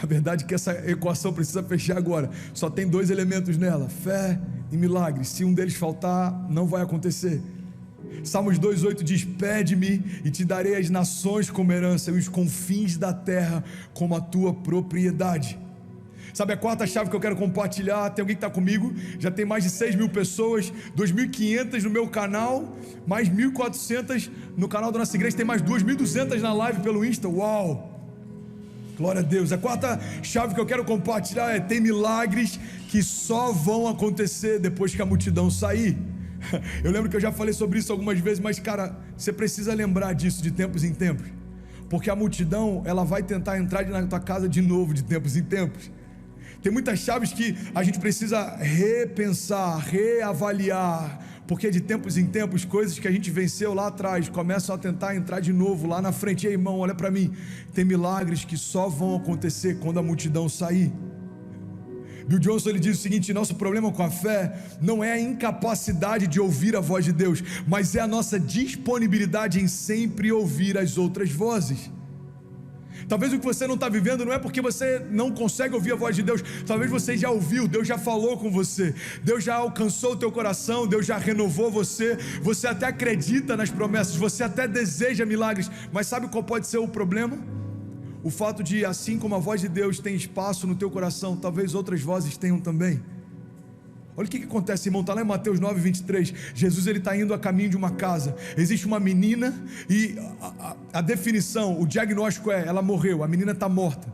A verdade é que essa equação precisa fechar agora. Só tem dois elementos nela: fé e milagre. Se um deles faltar, não vai acontecer. Salmos 2:8 diz: pede-me e te darei as nações como herança, e os confins da terra como a tua propriedade. Sabe a quarta chave que eu quero compartilhar? Tem alguém que está comigo? Já tem mais de 6.000 pessoas, 2.500 no meu canal, mais 1.400 no canal da nossa igreja, tem mais 2.200 na live pelo Insta. Uau! Glória a Deus. A quarta chave que eu quero compartilhar é: tem milagres que só vão acontecer depois que a multidão sair. Eu lembro que eu já falei sobre isso algumas vezes, mas cara, você precisa lembrar disso de tempos em tempos, porque a multidão, ela vai tentar entrar na tua casa de novo de tempos em tempos. Tem muitas chaves que a gente precisa repensar, reavaliar, porque de tempos em tempos, coisas que a gente venceu lá atrás começam a tentar entrar de novo lá na frente. E aí, irmão, olha para mim, tem milagres que só vão acontecer quando a multidão sair. Bill Johnson, ele diz o seguinte: nosso problema com a fé não é a incapacidade de ouvir a voz de Deus, mas é a nossa disponibilidade em sempre ouvir as outras vozes. Talvez o que você não está vivendo não é porque você não consegue ouvir a voz de Deus. Talvez você já ouviu, Deus já falou com você, Deus já alcançou o teu coração, Deus já renovou você, você até acredita nas promessas, você até deseja milagres, mas sabe qual pode ser o problema? O fato de, assim como a voz de Deus tem espaço no teu coração, talvez outras vozes tenham também. Olha o que acontece, irmão, está lá em Mateus 9:23, Jesus ele está indo a caminho de uma casa, existe uma menina e a definição, o diagnóstico é: ela morreu, a menina está morta.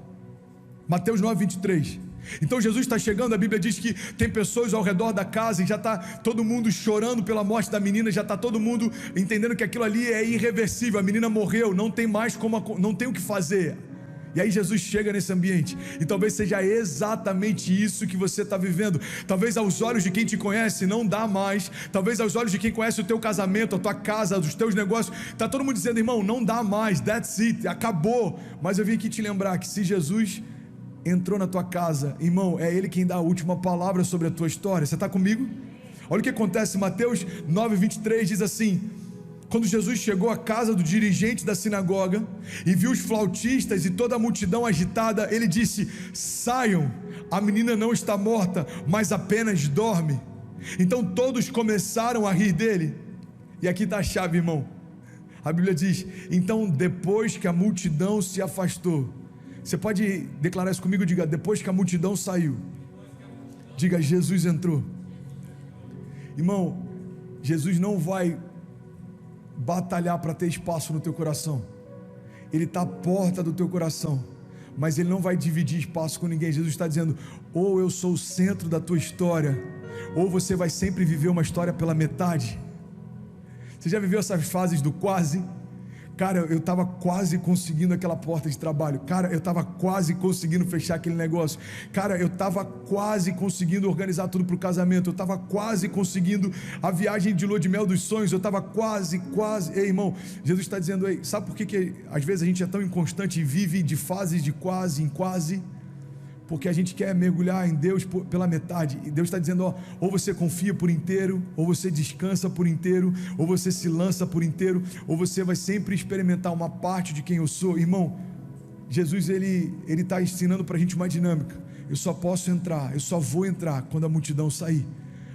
Mateus 9:23. Então Jesus está chegando, a Bíblia diz que tem pessoas ao redor da casa e já está todo mundo chorando pela morte da menina, já está todo mundo entendendo que aquilo ali é irreversível, a menina morreu, não tem mais como, não tem o que fazer. E aí Jesus chega nesse ambiente, e talvez seja exatamente isso que você está vivendo. Talvez aos olhos de quem te conhece não dá mais, talvez aos olhos de quem conhece o teu casamento, a tua casa, os teus negócios, está todo mundo dizendo: irmão, não dá mais, that's it, acabou. Mas eu vim aqui te lembrar que se Jesus entrou na tua casa, irmão, é Ele quem dá a última palavra sobre a tua história. Você está comigo? Olha o que acontece, Mateus 9:23 diz assim: Quando Jesus chegou à casa do dirigente da sinagoga e viu os flautistas e toda a multidão agitada, ele disse: saiam, a menina não está morta, mas apenas dorme. Então todos começaram a rir dele. E aqui está a chave, irmão. A Bíblia diz: então depois que a multidão se afastou, você pode declarar isso comigo? Diga: depois que a multidão saiu, diga: Jesus entrou. Irmão, Jesus não vai batalhar para ter espaço no teu coração. Ele está à porta do teu coração, mas Ele não vai dividir espaço com ninguém. Jesus está dizendo: ou eu sou o centro da tua história, ou você vai sempre viver uma história pela metade. Você já viveu essas fases do quase? Cara, eu estava quase conseguindo aquela porta de trabalho. Cara, eu estava quase conseguindo fechar aquele negócio. Cara, eu estava quase conseguindo organizar tudo para o casamento. Eu estava quase conseguindo a viagem de lua de mel dos sonhos. Eu estava quase. Ei, irmão, Jesus está dizendo: ei, sabe por que às vezes a gente é tão inconstante e vive de fases de quase em quase? Porque a gente quer mergulhar em Deus pela metade. E Deus está dizendo: ó, ou você confia por inteiro, ou você descansa por inteiro, ou você se lança por inteiro, ou você vai sempre experimentar uma parte de quem eu sou. Irmão, Jesus ele está ensinando para a gente uma dinâmica. Eu só posso entrar, eu só vou entrar quando a multidão sair.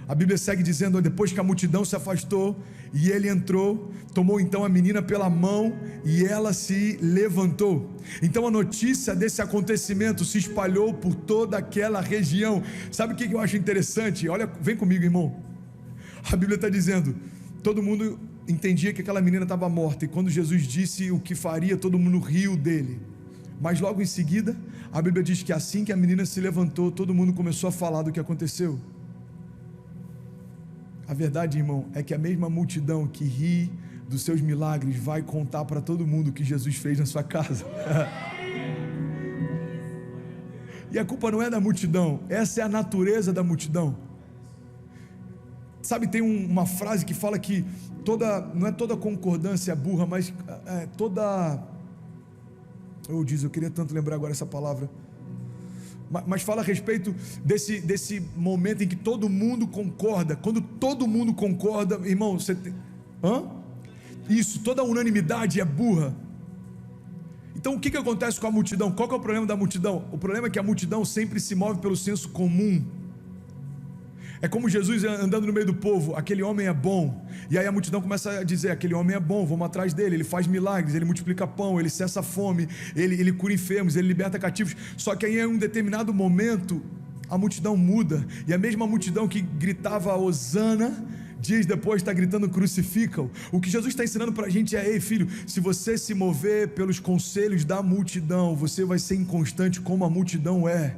A Bíblia segue dizendo: depois que a multidão se afastou e ele entrou, tomou então a menina pela mão e ela se levantou. Então a notícia desse acontecimento se espalhou por toda aquela região. Sabe o que eu acho interessante? Olha, vem comigo, irmão. A Bíblia está dizendo: todo mundo entendia que aquela menina estava morta, e quando Jesus disse o que faria, todo mundo riu dele. Mas logo em seguida, a Bíblia diz que assim que a menina se levantou, todo mundo começou a falar do que aconteceu. A verdade, irmão, é que a mesma multidão que ri dos seus milagres vai contar para todo mundo o que Jesus fez na sua casa. E a culpa não é da multidão, essa é a natureza da multidão. Sabe, tem uma frase que fala que não é toda concordância burra, mas toda... eu queria tanto lembrar agora essa palavra. Mas fala a respeito desse momento em que todo mundo concorda. Quando todo mundo concorda, irmão, você tem... Isso, toda unanimidade é burra. Então o que acontece com a multidão? Qual que é o problema da multidão? O problema é que a multidão sempre se move pelo senso comum. É como Jesus andando no meio do povo: aquele homem é bom. E aí a multidão começa a dizer: aquele homem é bom, vamos atrás dele, ele faz milagres, ele multiplica pão, ele cessa a fome, ele cura enfermos, ele liberta cativos. Só que aí em um determinado momento a multidão muda, e a mesma multidão que gritava hosana, dias depois está gritando crucifica-o. O que Jesus está ensinando para a gente é: ei filho, se você se mover pelos conselhos da multidão, você vai ser inconstante como a multidão é.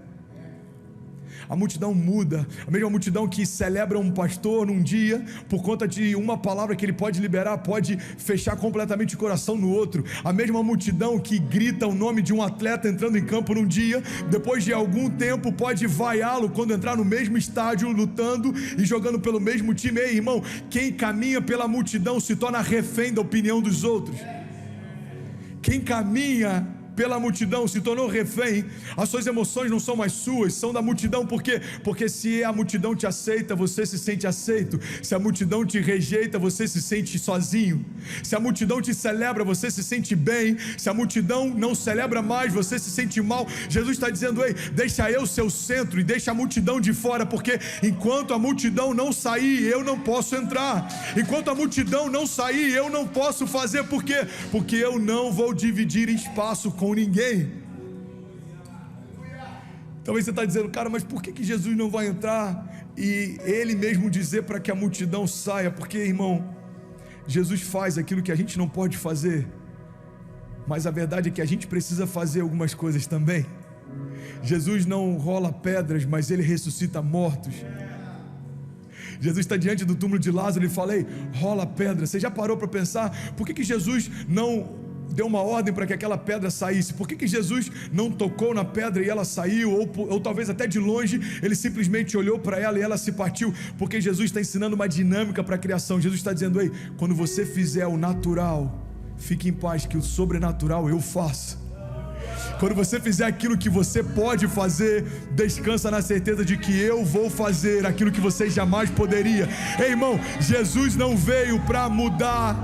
A multidão muda, a mesma multidão que celebra um pastor num dia, por conta de uma palavra que ele pode liberar, pode fechar completamente o coração no outro. A mesma multidão que grita o nome de um atleta entrando em campo num dia, depois de algum tempo pode vaiá-lo quando entrar no mesmo estádio, lutando e jogando pelo mesmo time. Ei, irmão, quem caminha pela multidão se torna refém da opinião dos outros. Quem caminha pela multidão se tornou refém. As suas emoções não são mais suas, são da multidão. Por quê? Porque se a multidão te aceita, você se sente aceito. Se a multidão te rejeita, você se sente sozinho. Se a multidão te celebra, você se sente bem. Se a multidão não celebra mais, você se sente mal. Jesus está dizendo: ei, deixa eu ser o centro e deixa a multidão de fora, porque enquanto a multidão não sair, eu não posso entrar. Enquanto a multidão não sair, eu não posso fazer. Por quê? Porque eu não vou dividir espaço com ninguém. Talvez você está dizendo: cara, mas por que Jesus não vai entrar e ele mesmo dizer para que a multidão saia? Porque, irmão, Jesus faz aquilo que a gente não pode fazer, mas a verdade é que a gente precisa fazer algumas coisas também. Jesus não rola pedras, mas ele ressuscita mortos. Jesus está diante do túmulo de Lázaro e fala: ei, rola pedra. Você já parou para pensar por que Jesus não deu uma ordem para que aquela pedra saísse? Por que Jesus não tocou na pedra e ela saiu? Ou talvez até de longe ele simplesmente olhou para ela e ela se partiu? Porque Jesus está ensinando uma dinâmica para a criação. Jesus está dizendo: ei, quando você fizer o natural, fique em paz, que o sobrenatural eu faço. Quando você fizer aquilo que você pode fazer, descansa na certeza de que eu vou fazer aquilo que você jamais poderia. Ei, irmão, Jesus não veio para mudar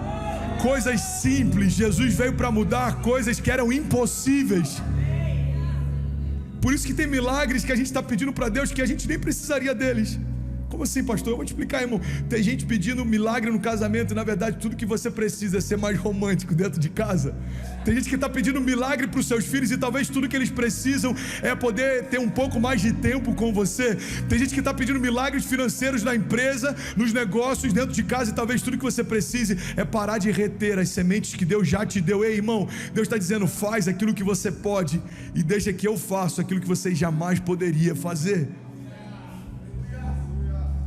Coisas simples. Jesus veio para mudar coisas que eram impossíveis. Por isso que tem milagres que a gente está pedindo para Deus que a gente nem precisaria deles. Como assim, pastor? Eu vou te explicar, irmão. Tem gente pedindo milagre no casamento e na verdade tudo que você precisa é ser mais romântico dentro de casa. Tem gente que está pedindo milagre para os seus filhos e talvez tudo que eles precisam é poder ter um pouco mais de tempo com você. Tem gente que está pedindo milagres financeiros na empresa, nos negócios, dentro de casa, e talvez tudo que você precise é parar de reter as sementes que Deus já te deu. Ei, irmão, Deus está dizendo: faz aquilo que você pode e deixa que eu faço aquilo que você jamais poderia fazer.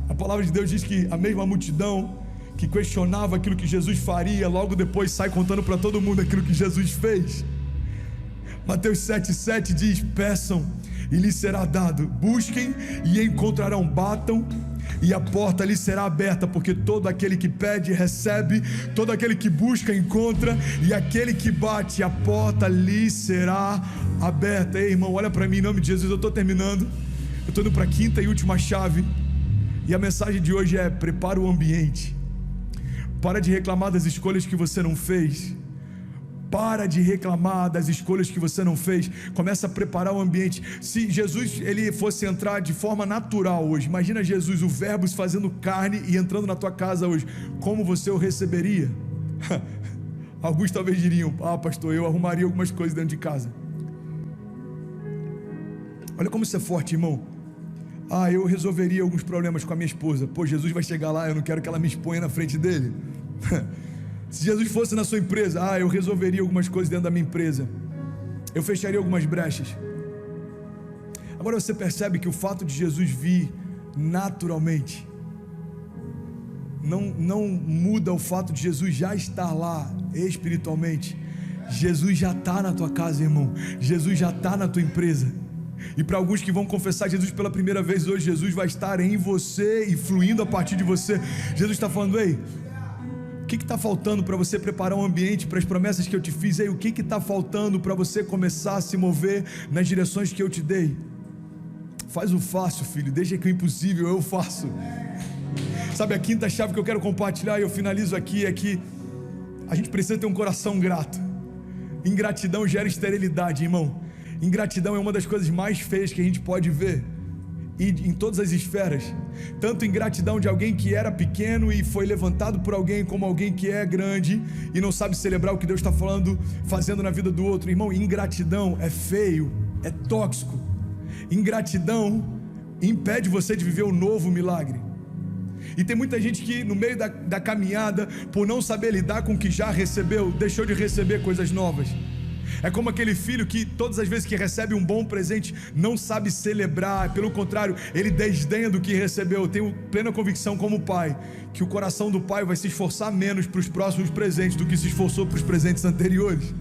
A palavra de Deus diz que a mesma multidão que questionava aquilo que Jesus faria, logo depois sai contando para todo mundo aquilo que Jesus fez. Mateus 7,7 diz: peçam e lhes será dado, busquem e encontrarão, batam e a porta lhes será aberta, porque todo aquele que pede recebe, todo aquele que busca encontra, e aquele que bate, a porta lhe será aberta. Ei, irmão, olha para mim em nome de Jesus. Eu estou terminando, eu estou indo para a quinta e última chave. E a mensagem de hoje é: prepara o ambiente. Para de reclamar das escolhas que você não fez. Para de reclamar das escolhas que você não fez. Começa a preparar o ambiente. Se Jesus ele fosse entrar de forma natural hoje, imagina Jesus, o verbo se fazendo carne e entrando na tua casa hoje, como você o receberia? Alguns talvez diriam: ah, pastor, eu arrumaria algumas coisas dentro de casa. Olha como isso é forte, irmão. Ah, eu resolveria alguns problemas com a minha esposa. Pô, Jesus vai chegar lá, eu não quero que ela me exponha na frente dele. Se Jesus fosse na sua empresa: ah, eu resolveria algumas coisas dentro da minha empresa, eu fecharia algumas brechas. Agora você percebe que o fato de Jesus vir naturalmente não muda o fato de Jesus já estar lá espiritualmente. Jesus já está na tua casa, irmão. Jesus já está na tua empresa. E para alguns que vão confessar Jesus pela primeira vez hoje, Jesus vai estar em você e fluindo a partir de você. Jesus está falando: ei, o que está faltando para você preparar um ambiente para as promessas que eu te fiz? Ei, o que está faltando para você começar a se mover nas direções que eu te dei? Faz o fácil, filho, deixa que o impossível eu faço. Sabe, a quinta chave que eu quero compartilhar e eu finalizo aqui é que a gente precisa ter um coração grato. Ingratidão gera esterilidade, irmão. Ingratidão é uma das coisas mais feias que a gente pode ver, e em todas as esferas. Tanto ingratidão de alguém que era pequeno e foi levantado por alguém, como alguém que é grande e não sabe celebrar o que Deus está falando, fazendo na vida do outro. Irmão, ingratidão é feio, é tóxico. Ingratidão impede você de viver o novo milagre. E tem muita gente que no meio da caminhada, por não saber lidar com o que já recebeu, deixou de receber coisas novas. É como aquele filho que todas as vezes que recebe um bom presente não sabe celebrar, pelo contrário, ele desdenha do que recebeu. Eu tenho plena convicção como pai, que o coração do pai vai se esforçar menos para os próximos presentes do que se esforçou para os presentes anteriores.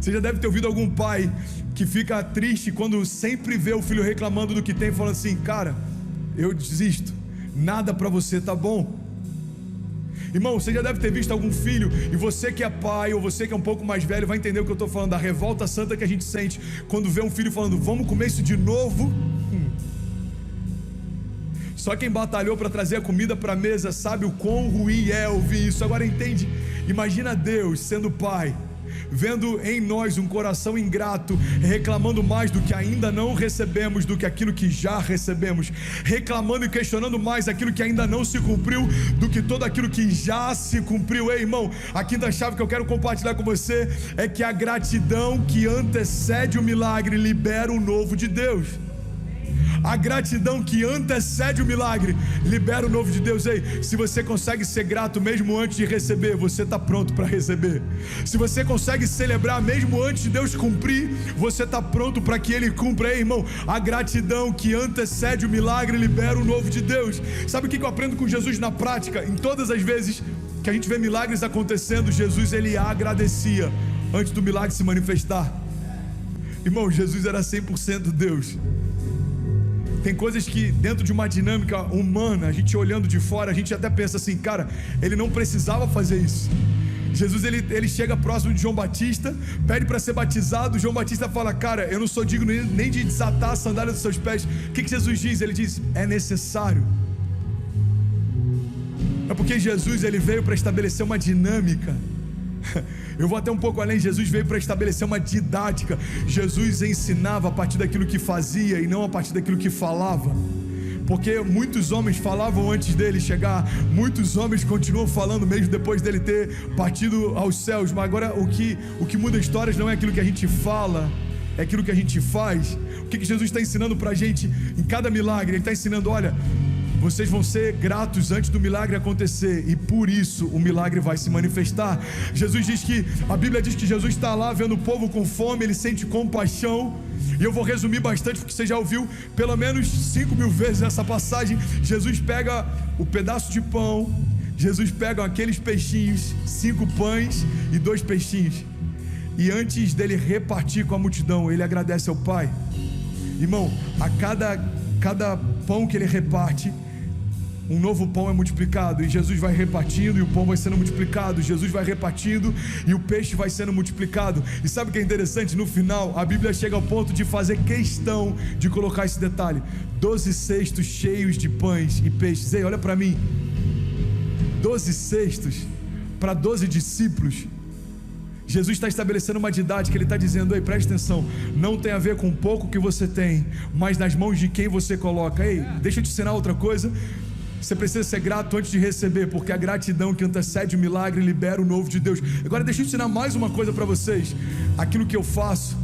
Você já deve ter ouvido algum pai que fica triste quando sempre vê o filho reclamando do que tem, falando assim: cara, eu desisto, nada para você tá bom. Irmão, você já deve ter visto algum filho, e você que é pai, ou você que é um pouco mais velho, vai entender o que eu estou falando, da revolta santa que a gente sente quando vê um filho falando: vamos comer isso de novo? Só quem batalhou para trazer a comida para a mesa sabe o quão ruim é ouvir isso. Agora entende, imagina Deus sendo pai, vendo em nós um coração ingrato, reclamando mais do que ainda não recebemos do que aquilo que já recebemos, reclamando e questionando mais aquilo que ainda não se cumpriu do que todo aquilo que já se cumpriu. Ei, irmão, a quinta chave que eu quero compartilhar com você é que a gratidão que antecede o milagre libera o novo de Deus. A gratidão que antecede o milagre libera o novo de Deus. Ei, se você consegue ser grato mesmo antes de receber, você está pronto para receber. Se você consegue celebrar mesmo antes de Deus cumprir, você está pronto para que Ele cumpra. Ei, irmão, a gratidão que antecede o milagre libera o novo de Deus. Sabe o que eu aprendo com Jesus na prática? Em todas as vezes que a gente vê milagres acontecendo, Jesus ele agradecia antes do milagre se manifestar. Irmão, Jesus era 100% Deus. Tem coisas que dentro de uma dinâmica humana, a gente olhando de fora, a gente até pensa assim: cara, ele não precisava fazer isso. Jesus ele chega próximo de João Batista, pede para ser batizado. João Batista fala: cara, eu não sou digno nem de desatar a sandália dos seus pés. O que Jesus diz? Ele diz: é necessário. É porque Jesus, ele veio para estabelecer uma dinâmica. Eu vou até um pouco além. Jesus veio para estabelecer uma didática. Jesus ensinava a partir daquilo que fazia e não a partir daquilo que falava. Porque muitos homens falavam antes dele chegar, muitos homens continuam falando mesmo depois dele ter partido aos céus. Mas agora o que muda histórias não é aquilo que a gente fala, é aquilo que a gente faz. O que Jesus está ensinando para a gente em cada milagre? Ele está ensinando: olha, vocês vão ser gratos antes do milagre acontecer, e por isso o milagre vai se manifestar. Jesus diz que, a Bíblia diz que Jesus está lá vendo o povo com fome, ele sente compaixão. E eu vou resumir bastante, porque você já ouviu pelo menos 5.000 vezes essa passagem. Jesus pega o pedaço de pão, Jesus pega aqueles peixinhos, 5 pães e 2 peixinhos, e antes dele repartir com a multidão, ele agradece ao Pai. Irmão, a cada pão que ele reparte, um novo pão é multiplicado, e Jesus vai repartindo, e o pão vai sendo multiplicado, Jesus vai repartindo, e o peixe vai sendo multiplicado. E sabe o que é interessante? No final, a Bíblia chega ao ponto de fazer questão de colocar esse detalhe: 12 cestos cheios de pães e peixes. Ei, olha para mim, 12 cestos para 12 discípulos. Jesus está estabelecendo uma didática. Ele está dizendo: ei, preste atenção, não tem a ver com o pouco que você tem, mas nas mãos de quem você coloca. Ei, deixa eu te ensinar outra coisa. Você precisa ser grato antes de receber, porque a gratidão que antecede o milagre libera o novo de Deus. Agora deixa eu ensinar mais uma coisa para vocês. Aquilo que eu faço,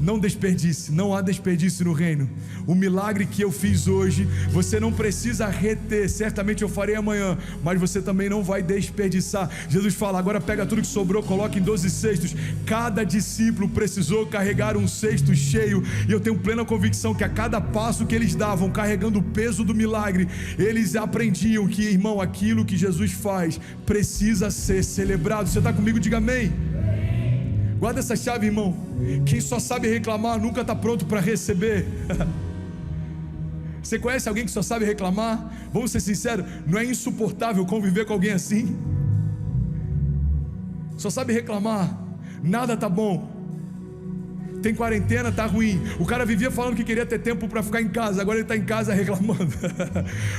não desperdice, não há desperdício no reino. O milagre que eu fiz hoje, você não precisa reter. Certamente eu farei amanhã, mas você também não vai desperdiçar. Jesus fala: agora pega tudo que sobrou, coloca em 12 cestos. Cada discípulo precisou carregar um cesto cheio, e eu tenho plena convicção que a cada passo que eles davam, carregando o peso do milagre, eles aprendiam que, irmão, aquilo que Jesus faz precisa ser celebrado. Você está comigo? Diga amém. Guarda essa chave, irmão. Quem só sabe reclamar nunca está pronto para receber. Você conhece alguém que só sabe reclamar? Vamos ser sinceros, não é insuportável conviver com alguém assim? Só sabe reclamar, nada tá bom, tem quarentena, tá ruim. O cara vivia falando que queria ter tempo para ficar em casa, agora ele está em casa reclamando.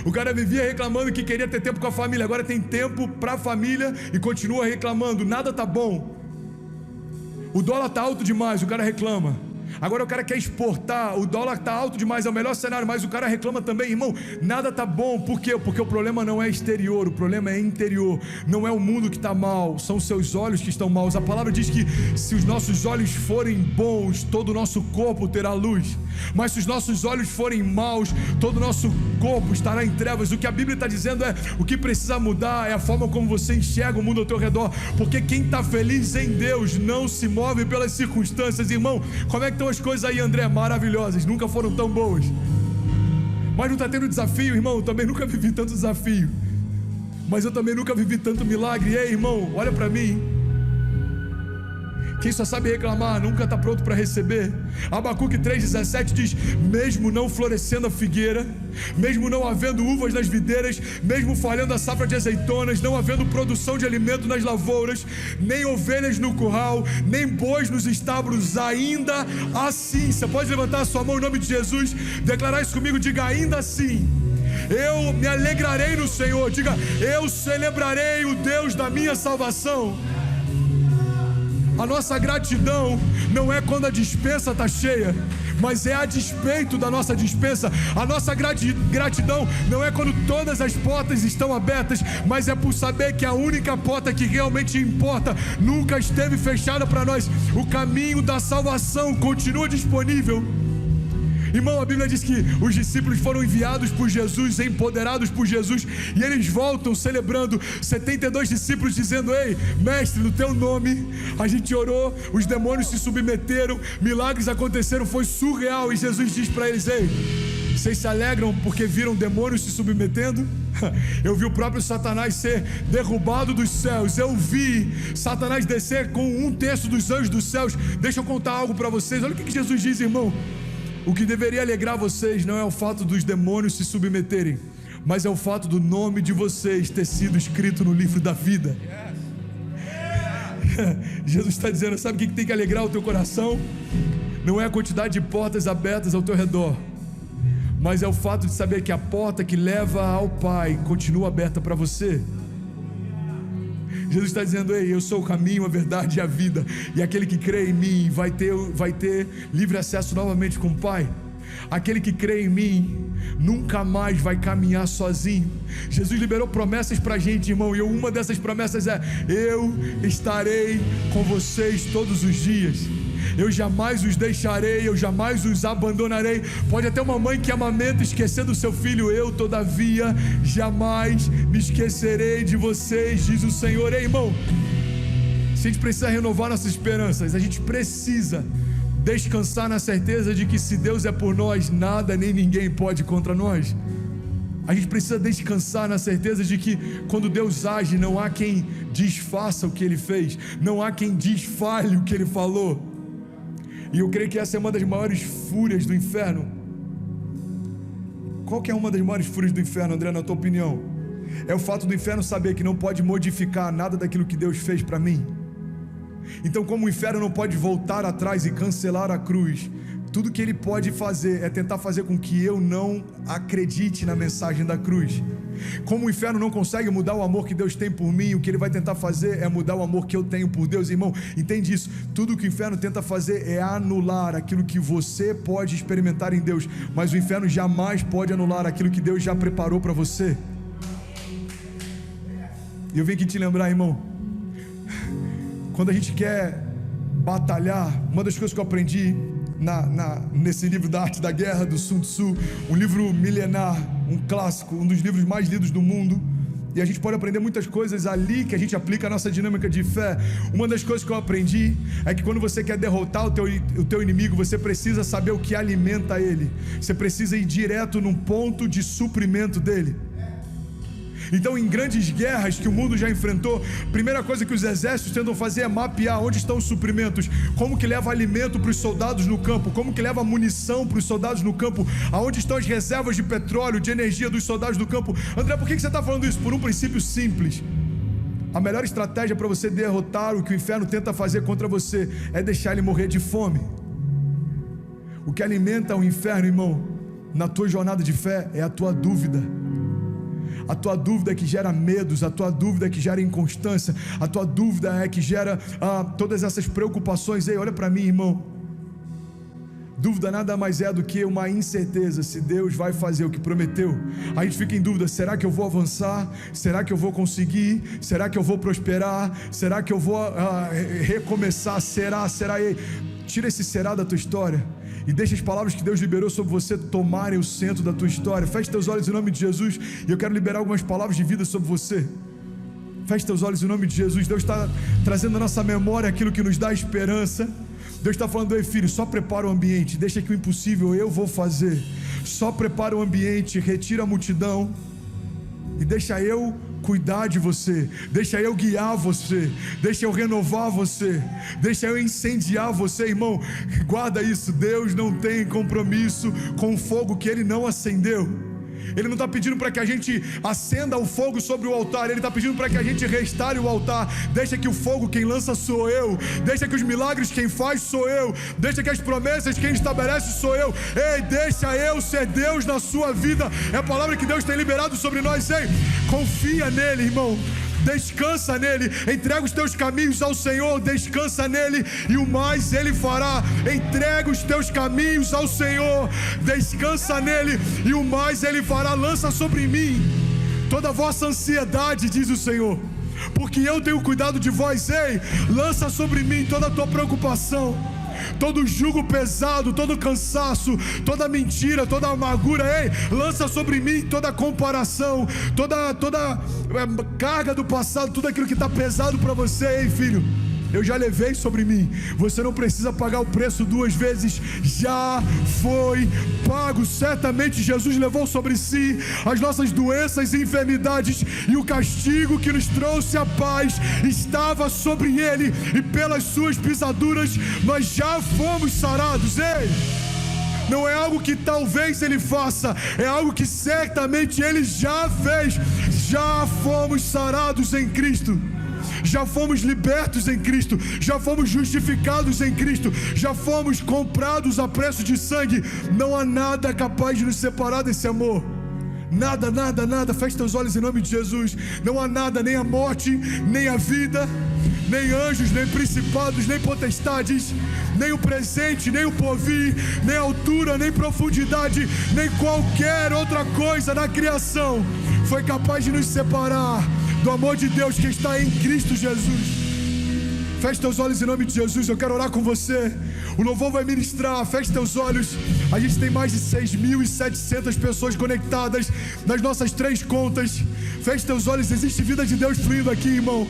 O cara vivia reclamando que queria ter tempo com a família, agora tem tempo para a família e continua reclamando. Nada tá bom. O dólar está alto demais, o cara reclama. Agora o cara quer exportar, o dólar está alto demais, é o melhor cenário, mas o cara reclama também. Irmão, nada está bom. Por quê? Porque o problema não é exterior, o problema é interior. Não é o mundo que está mal, são os seus olhos que estão maus. A palavra diz que se os nossos olhos forem bons, todo o nosso corpo terá luz. Mas se os nossos olhos forem maus, todo o nosso corpo estará em trevas. O que a Bíblia está dizendo é: o que precisa mudar é a forma como você enxerga o mundo ao teu redor. Porque quem está feliz em Deus não se move pelas circunstâncias. Irmão, como é que estão as coisas aí, André? Maravilhosas, nunca foram tão boas. Mas não está tendo desafio, irmão? Eu também nunca vivi tanto desafio, mas eu também nunca vivi tanto milagre. Ei, irmão, olha para mim. Quem só sabe reclamar nunca está pronto para receber. Abacuque 3,17 diz: mesmo não florescendo a figueira, mesmo não havendo uvas nas videiras, mesmo falhando a safra de azeitonas, não havendo produção de alimento nas lavouras, nem ovelhas no curral, nem bois nos estábulos, ainda assim. Você pode levantar a sua mão em nome de Jesus, declarar isso comigo, diga: ainda assim eu me alegrarei no Senhor. Diga: eu celebrarei o Deus da minha salvação. A nossa gratidão não é quando a despensa está cheia, mas é a despeito da nossa despensa. A nossa gratidão não é quando todas as portas estão abertas, mas é por saber que a única porta que realmente importa nunca esteve fechada para nós. O caminho da salvação continua disponível. Irmão, a Bíblia diz que os discípulos foram enviados por Jesus, empoderados por Jesus, e eles voltam celebrando. 72 discípulos dizendo: ei, mestre, no teu nome a gente orou, os demônios se submeteram, milagres aconteceram, foi surreal. E Jesus diz para eles: ei, vocês se alegram porque viram demônios se submetendo? Eu vi o próprio Satanás ser derrubado dos céus. Eu vi Satanás descer com 1/3 dos anjos dos céus. Deixa eu contar algo para vocês. Olha o que Jesus diz, irmão. O que deveria alegrar vocês não é o fato dos demônios se submeterem, mas é o fato do nome de vocês ter sido escrito no livro da vida. Jesus está dizendo: sabe o que tem que alegrar o teu coração? Não é a quantidade de portas abertas ao teu redor, mas é o fato de saber que a porta que leva ao Pai continua aberta para você. Jesus está dizendo: ei, eu sou o caminho, a verdade e a vida, e aquele que crê em mim vai ter livre acesso novamente com o Pai. Aquele que crê em mim nunca mais vai caminhar sozinho. Jesus liberou promessas para a gente, irmão, e uma dessas promessas é: eu estarei com vocês todos os dias, eu jamais os deixarei, eu jamais os abandonarei. Pode até uma mãe que amamenta esquecer do seu filho, eu todavia jamais me esquecerei de vocês, diz o Senhor. Ei, irmão, se a gente precisa renovar nossas esperanças, a gente precisa descansar na certeza de que se Deus é por nós, nada nem ninguém pode contra nós. A gente precisa descansar na certeza de que quando Deus age, não há quem desfaça o que Ele fez, não há quem desfale o que Ele falou. E eu creio que essa é uma das maiores fúrias do inferno. Qual que é uma das maiores fúrias do inferno, André, na tua opinião? É o fato do inferno saber que não pode modificar nada daquilo que Deus fez para mim. Então, como o inferno não pode voltar atrás e cancelar a cruz, tudo que ele pode fazer é tentar fazer com que eu não acredite na mensagem da cruz. Como o inferno não consegue mudar o amor que Deus tem por mim, o que ele vai tentar fazer é mudar o amor que eu tenho por Deus. Irmão, entende isso? Tudo que o inferno tenta fazer é anular aquilo que você pode experimentar em Deus, mas o inferno jamais pode anular aquilo que Deus já preparou para você. E eu vim aqui te lembrar, irmão, quando a gente quer batalhar, uma das coisas que eu aprendi nesse livro da Arte da Guerra, do Sun Tzu, um livro milenar, um clássico, um dos livros mais lidos do mundo, e a gente pode aprender muitas coisas ali que a gente aplica a nossa dinâmica de fé. Uma das coisas que eu aprendi é que quando você quer derrotar o teu inimigo, você precisa saber o que alimenta ele, você precisa ir direto num ponto de suprimento dele. Então, em grandes guerras que o mundo já enfrentou, a primeira coisa que os exércitos tentam fazer é mapear onde estão os suprimentos, como que leva alimento para os soldados no campo, como que leva munição para os soldados no campo, aonde estão as reservas de petróleo, de energia dos soldados no campo. André, por que você está falando isso? Por um princípio simples. A melhor estratégia para você derrotar o que o inferno tenta fazer contra você é deixar ele morrer de fome. O que alimenta o inferno, irmão, na tua jornada de fé é a tua dúvida. A tua dúvida é que gera medos, a tua dúvida é que gera inconstância, a tua dúvida é que gera todas essas preocupações. Ei, olha para mim, irmão, dúvida nada mais é do que uma incerteza se Deus vai fazer o que prometeu. A gente fica em dúvida: será que eu vou avançar? Será que eu vou conseguir? Será que eu vou prosperar? Será que eu vou recomeçar? Será? Ei, tira esse será da tua história e deixa as palavras que Deus liberou sobre você tomarem o centro da tua história. Feche teus olhos em nome de Jesus, e eu quero liberar algumas palavras de vida sobre você. Feche teus olhos em nome de Jesus. Deus está trazendo à nossa memória aquilo que nos dá esperança. Deus está falando: ei filho, só prepara o ambiente, deixa que o impossível eu vou fazer. Só prepara o ambiente, retira a multidão e deixa eu cuidar de você, deixa eu guiar você, deixa eu renovar você, deixa eu incendiar você. Irmão, guarda isso: Deus não tem compromisso com o fogo que Ele não acendeu. Ele não está pedindo para que a gente acenda o fogo sobre o altar, Ele está pedindo para que a gente restaure o altar. Deixa que o fogo quem lança sou eu, deixa que os milagres quem faz sou eu, deixa que as promessas quem estabelece sou eu. Ei, deixa eu ser Deus na sua vida. É a palavra que Deus tem liberado sobre nós. Ei, confia nele, irmão, descansa nele, entrega os teus caminhos ao Senhor, descansa nele e o mais Ele fará. Entrega os teus caminhos ao Senhor, descansa nele e o mais Ele fará. Lança sobre mim toda a vossa ansiedade, diz o Senhor, porque eu tenho cuidado de vós. Ei, lança sobre mim toda a tua preocupação, todo jugo pesado, todo cansaço, toda mentira, toda amargura. Ei, lança sobre mim toda comparação, toda carga do passado, tudo aquilo que está pesado para você. Ei filho, eu já levei sobre mim, você não precisa pagar o preço duas vezes, já foi pago. Certamente Jesus levou sobre si as nossas doenças e enfermidades, e o castigo que nos trouxe a paz estava sobre Ele, e pelas suas pisaduras nós já fomos sarados. Ei, não é algo que talvez Ele faça, é algo que certamente Ele já fez. Já fomos sarados em Cristo, já fomos libertos em Cristo, já fomos justificados em Cristo, já fomos comprados a preço de sangue. Não há nada capaz de nos separar desse amor. Nada, nada, nada. Feche teus olhos em nome de Jesus. Não há nada, nem a morte, nem a vida, nem anjos, nem principados, nem potestades, nem o presente, nem o porvir, nem altura, nem profundidade, nem qualquer outra coisa na criação foi capaz de nos separar do amor de Deus que está em Cristo Jesus. Feche teus olhos em nome de Jesus. Eu quero orar com você. O louvor vai ministrar. Feche teus olhos. A gente tem mais de 6.700 pessoas conectadas nas nossas 3 contas. Feche teus olhos. Existe vida de Deus fluindo aqui, irmão.